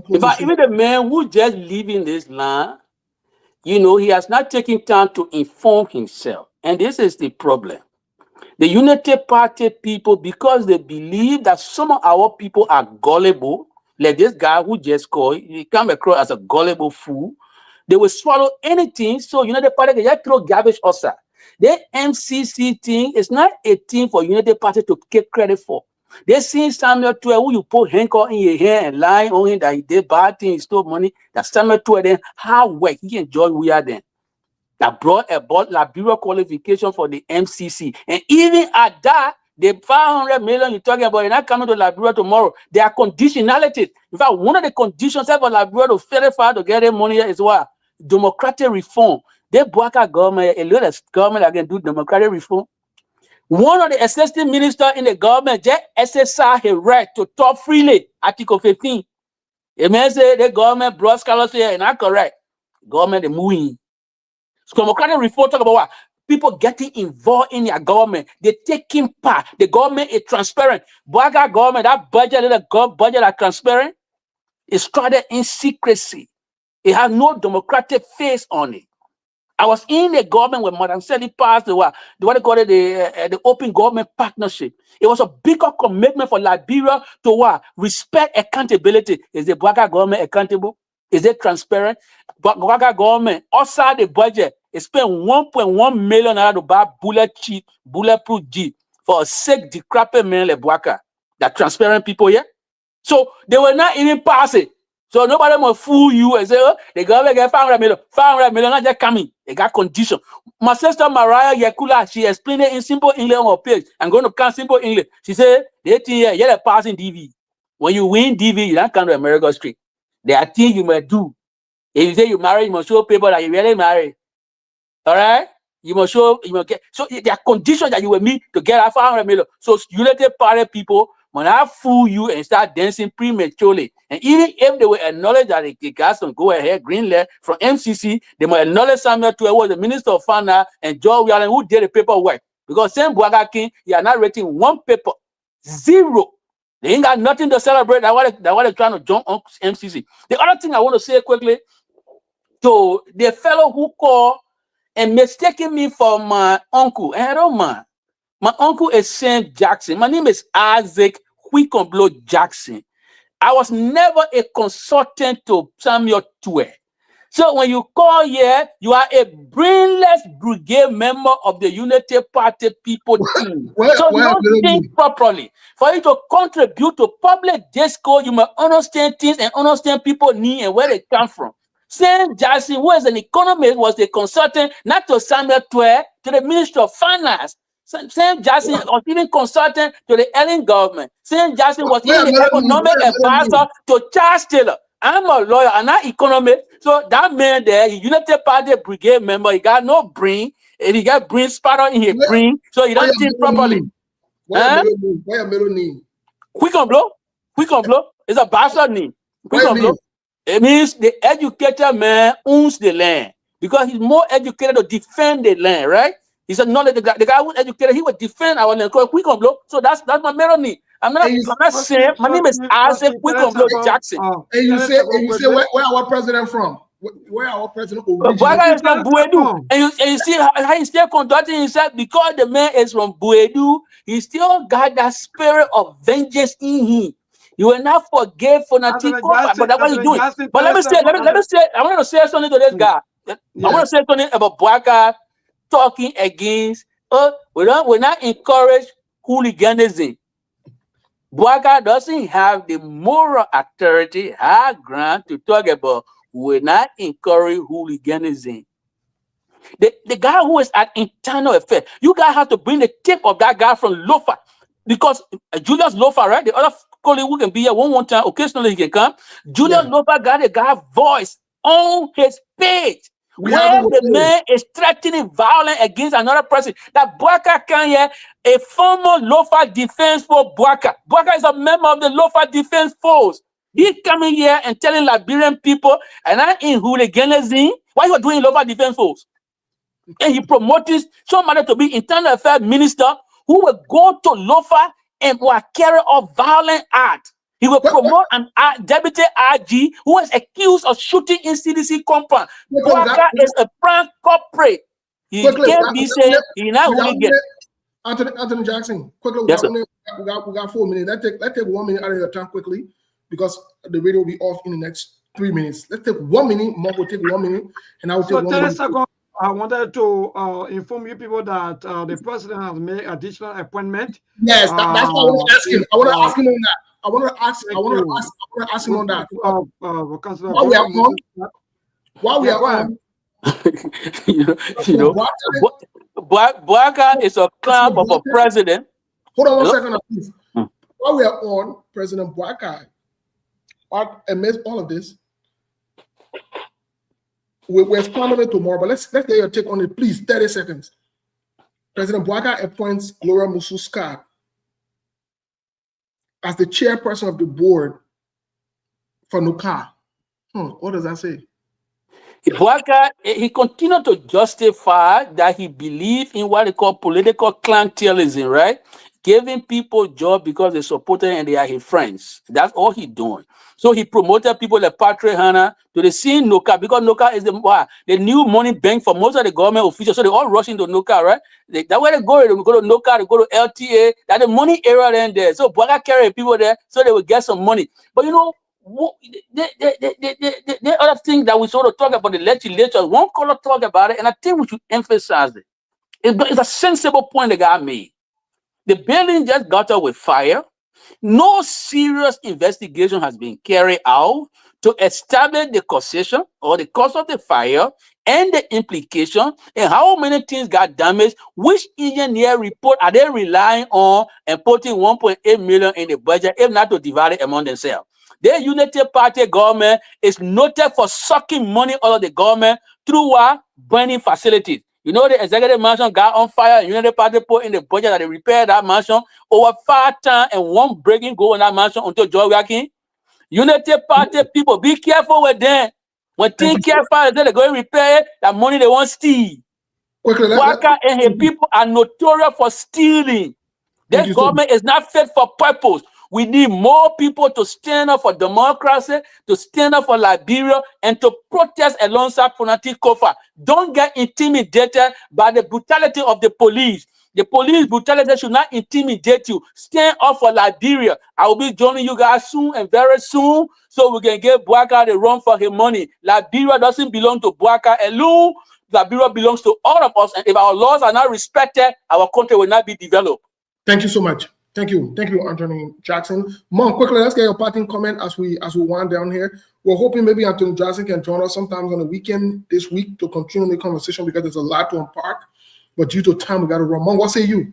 In fact, even the man who just leaving this land, you know, he has not taken time to inform himself, and this is the problem. The Unity Party people, because they believe that some of our people are gullible, like this guy who just called, he come across as a gullible fool, they will swallow anything. So Unity Party can just throw garbage outside. The MCC thing is not a thing for Unity Party to take credit for. They see Samuel Tuer, who you put handcuff in your hair and lying on him that he did bad things, he stole money, that Samuel Tuer then hard work, he enjoy we are then. That brought about Liberia qualification for the MCC. And even at that, the 500 million you're talking about, you're not coming to Liberia tomorrow. There are conditionalities. In fact, one of the conditions for Liberia to verify to get their money is what? Democratic reform. They block our government, a lot of government that can do democratic reform. One of the assistant ministers in the government just exercised his right to talk freely, Article 15. It means the government brought scholars here, and not correct. Government is moving. So democratic reform talk about what? People getting involved in their government. They taking part. The government is transparent. Black government, that budget, budget are transparent. It's started in secrecy. It has no democratic face on it. I was in the government when Madam Sally passed what they call it, the open government partnership. It was a bigger commitment for Liberia to what? Respect accountability. Is the Black government accountable? Is it transparent? Black government outside the budget, it spent 1.1 million to buy bulletproof Jeep for a sick, decrepit man like Black. That transparent people here. So they were not even pass it. So nobody will fool you and say, oh, the government get 500 million. 500 million not just coming. They got condition. My sister Mariah Yakula, she explained it in simple English on her page. I'm going to count simple English. She said, they think you're passing DV. When you win DV, you don't come to America Street. There are things you must do. If you say you marry, you must show people that you really married. All right? You must show, you must get. So there are conditions that you will meet to get 500 million. So Unity Party people, when I fool you and start dancing prematurely, and even if they will acknowledge that the guys can go ahead, green light from MCC, they must acknowledge Samuel Tuer was the Minister of Finance and George Allen who did the paperwork. Because same Bwaga King, he are not rating one paper, 0. They ain't got nothing to celebrate. That's why they're trying to jump on MCC. The other thing I want to say quickly to the fellow who called and mistaking me for my uncle, and I don't mind. My uncle is Saint Jackson. My name is Isaac Huicomblo Jackson. I was never a consultant to Samuel Tuer. So when you call here, you are a brainless brigade member of the Unity Party people team. So you don't think properly. For you to contribute to public discourse, you must understand things and understand people need and where they come from. Saint Jackson, who is an economist, was the consultant not to Samuel Tuer, to the Minister of Finance. Saint Jackson was even consultant to the Ellen government. Saint Jackson was even the economic advisor to Charles Taylor. I'm a lawyer, I'm not economist. So that man there, he Unity Party brigade member, he got no brain, and he got brain spatter in his brain, so he don't think properly. Why a middle name? Huicomblo is a bastard name. Huicomblo. It means the educated man owns the land because he's more educated to defend the land, right? He's a knowledge. The guy who's educated, he would defend our land. So that's my middle name. I'm not saying my name is Isaac Huicomblo Jackson. And you say where our president from? where our president But originated. Bwaga is from Buedu, and you see how he still conducting himself because the man is from Buedu. He still got that spirit of vengeance in him. You will not forgive Fonati Kofa, but that's what he's doing. But let me say, I want to say something to this guy. I want to say something about Bwaga talking against. We not encourage hooliganism. Bwaga doesn't have the moral authority, high ground to talk about. We not encourage hooliganism. The guy who is at internal affair, you guys have to bring the tip of that guy from Lofa. Because Julius Lofa, right? The other colleague who can be here one time, occasionally he can come. Julius Lofa got a guy voice on his page where the man is threatening violence against another person. That Bwaka can hear a former Lofa Defense Force Bwaka. Bwaka is a member of the Lofa Defense Force. He coming here and telling Liberian people, and I'm in hooliganism. Why you are doing Lofa Defense Force? And he promoted somebody to be internal affairs minister who will go to Lofa and will carry out violent act. He will promote an deputy RG who is accused of shooting in CDC compound. Bwaka is a prime corporate. He can't be saying he's not hooligan. Anthony Jackson, quickly, yes, we got 4 minutes. Let's take 1 minute out of your time quickly because the radio will be off in the next 3 minets. Let's take 1 minute. Mark will take 1 minute, and I will take 1 minute. I wanted to inform you people that the president has made additional appointment. Yes, that's what I want to ask him. I want to ask him on that. I want to ask him on that. While we are on, Bwaka is a clamp of a president. Hold on 1 second, please. While we are on, President Bwaka, amidst all of this, we're expanding tomorrow, but let's get your take on it, please. 30 seconds. President Bwaka appoints Gloria Musu as the chairperson of the board for NUCA. What does that say? Bwaka, he continued to justify that he believed in what they call political clientelism, right? Giving people jobs because they supported him and they are his friends. That's all he's doing. So he promoted people like Patrick Hanna to the scene NUCA because NUCA is the new money bank for most of the government officials. So they all rush into NUCA, right? That's where they go to NUCA, they go to LTA. That's the money area there. So Bwaka carry people there so they will get some money. But you know, the other thing that we sort of talk about the legislature, one color talk about it, and I think we should emphasize it. It's a sensible point the guy made. The building just got out with fire. No serious investigation has been carried out to establish the causation or the cause of the fire and the implication and how many things got damaged. Which engineer report are they relying on and putting 1.8 million in the budget if not to divide it among themselves? The Unity Party government is noted for sucking money out of the government through burning facilities. You know, the executive mansion got on fire, and Unity Party put in the budget that they repair that mansion over 5 times and one breaking go in that mansion until Joy Wakin. Unity Party people, be careful with them. When things get fire, they're going to repair it, that money they want steal. Bwaka and his people are notorious for stealing. This government is not fit for purpose. We need more people to stand up for democracy, to stand up for Liberia, and to protest alongside Fonati Kofa. Don't get intimidated by the brutality of the police. The police brutality should not intimidate you. Stand up for Liberia. I will be joining you guys soon and very soon so we can give Bwaka the run for his money. Liberia doesn't belong to Bwaka alone. Liberia belongs to all of us. And if our laws are not respected, our country will not be developed. Thank you so much. Thank you, Anthony Jackson. Mom, quickly, let's get your parting comment as we wind down here. We're hoping maybe Anthony Jackson can join us sometimes on the weekend this week to continue the conversation because there's a lot to unpack. But due to time, we got to run. Mom, what say you?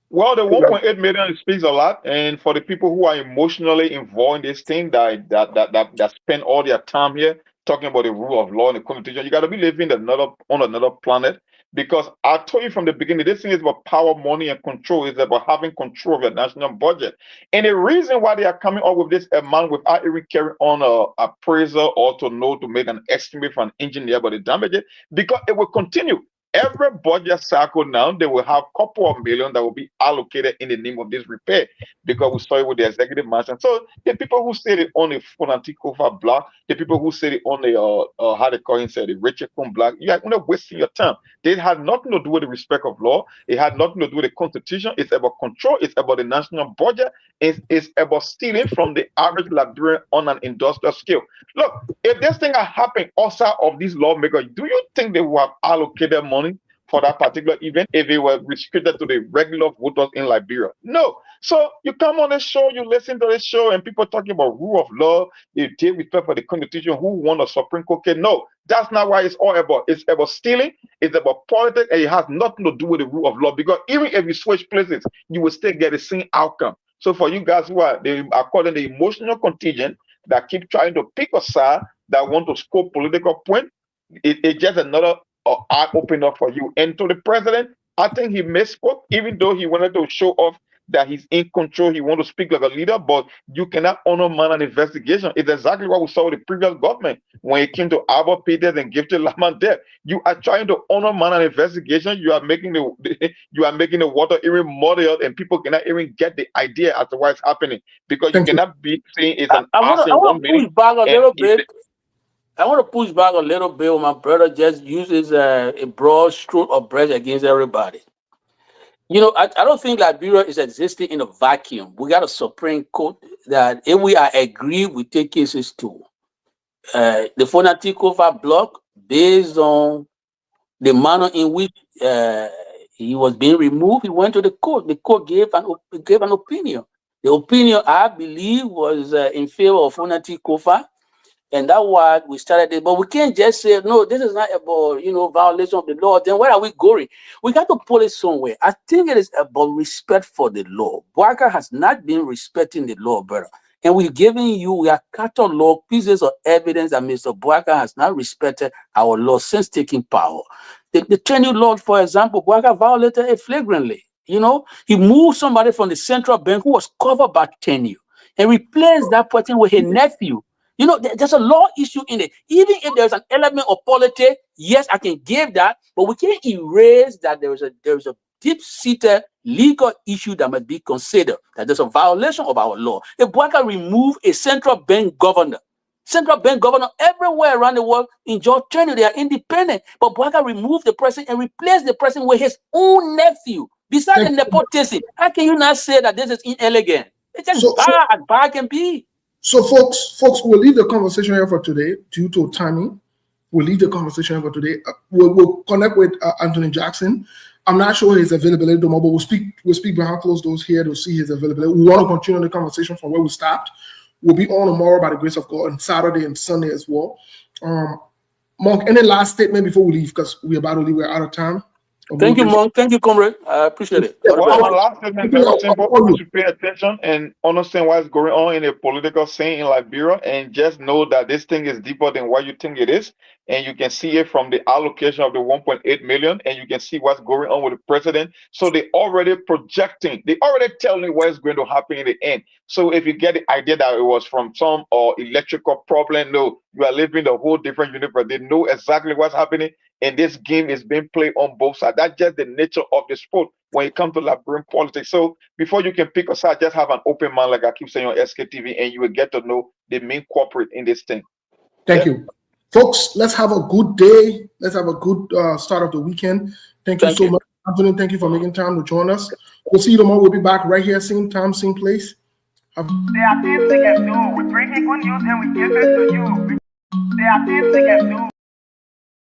Well, the 1.8 million speaks a lot, and for the people who are emotionally involved in this thing that spend all their time here talking about the rule of law and the constitution, you got to be living on another planet. Because I told you from the beginning, this thing is about power, money, and control. It's about having control of your national budget. And the reason why they are coming up with this amount without even carrying on an appraiser or to make an estimate from an engineer about the damage, because it will continue. every budget cycle now, they will have a couple of million that will be allocated in the name of this repair, because we saw it with the executive mansion. So the people who say they own a Fonantikova block, the people who say they own a how they call it, say the Richard block, you are not wasting your time. They had nothing to do with the respect of law. It had nothing to do with the constitution. It's about control. It's about the national budget. It's about stealing from the average Liberian on an industrial scale. Look, if this thing had happened outside of these lawmakers, do you think they would have allocated money for that particular event if it were restricted to the regular voters in Liberia? No. So you come on the show, you listen to the show, and people talking about rule of law, they take respect for the constitution, who won the Supreme Court case. No, that's not what it's all about. It's about stealing, it's about politics, and it has nothing to do with the rule of law, because even if you switch places, you will still get the same outcome. So for you guys who are calling the emotional contingent that keep trying to pick a side, that want to score political point, it's just another eye opener for you. And to the president, I think he misspoke, even though he wanted to show off that he's in control, he wants to speak like a leader, but you cannot honor man an investigation. It's exactly what we saw with the previous government when it came to Albert Peters and Gifted Laman there. You are trying to honor man an investigation. You are making the water even muddier, and people cannot even get the idea as to what's happening, because you cannot be saying it's an I want to push back a little bit. I want to push back a little bit when my brother just uses a broad stroke of brush against everybody. You know, I don't think Liberia is existing in a vacuum. We got a Supreme Court that, if we are agreed, we take cases to. The Fonatikova block, based on the manner in which he was being removed, he went to the court. The court gave an opinion. The opinion, I believe, was in favor of Fonatikova. And that's why we started it. But we can't just say, no, this is not about, violation of the law. Then where are we going? We got to pull it somewhere. I think it is about respect for the law. Bouakai has not been respecting the law, brother. And we are catalog pieces of evidence that Mr. Bouakai has not respected our law since taking power. The tenure law, for example, Bouakai violated it flagrantly. He moved somebody from the central bank who was covered by tenure and replaced that person with his nephew. There's a law issue in it. Even if there's an element of politics, yes, I can give that, but we can't erase that there is a deep-seated legal issue that must be considered, that there's a violation of our law. If Bouakai removed a central bank governor everywhere around the world enjoy tenure, they are independent, but Bouakai removed the president and replaced the president with his own nephew. Besides the nepotism, how can you not say that this is inelegant? It's just bad as bad can be. So, folks, we'll leave the conversation here for today due to timing. We'll leave the conversation here for today. We'll connect with Anthony Jackson. I'm not sure his availability tomorrow, but we'll speak behind closed doors here to see his availability. We want to continue the conversation from where we stopped. We'll be on tomorrow by the grace of God, and Saturday and Sunday as well. Monk, any last statement before we leave? Because we're about to leave. We're out of time. Thank you, Monk. Thank you, comrade. I appreciate it. Well, my last statement is very simple. We should pay attention and understand what's going on in the political scene in Liberia, and just know that this thing is deeper than what you think it is. And you can see it from the allocation of the 1.8 million, and you can see what's going on with the president. So they already projecting, they already telling you what's going to happen in the end. So if you get the idea that it was from some electrical problem, no, you are living a whole different universe. They know exactly what's happening, and this game is being played on both sides. That's just the nature of the sport when it comes to Liberian politics. So before you can pick a side, just have an open mind, like I keep saying on SKTV, and you will get to know the main culprit in this thing. Thank you. Folks, let's have a good day. Let's have a good start of the weekend. Thank you so much, Anthony. Thank you for making time to join us. We'll see you tomorrow. We'll be back right here, same time, same place. There are things we can do. We bring good news and we give it to you. There are things we can do.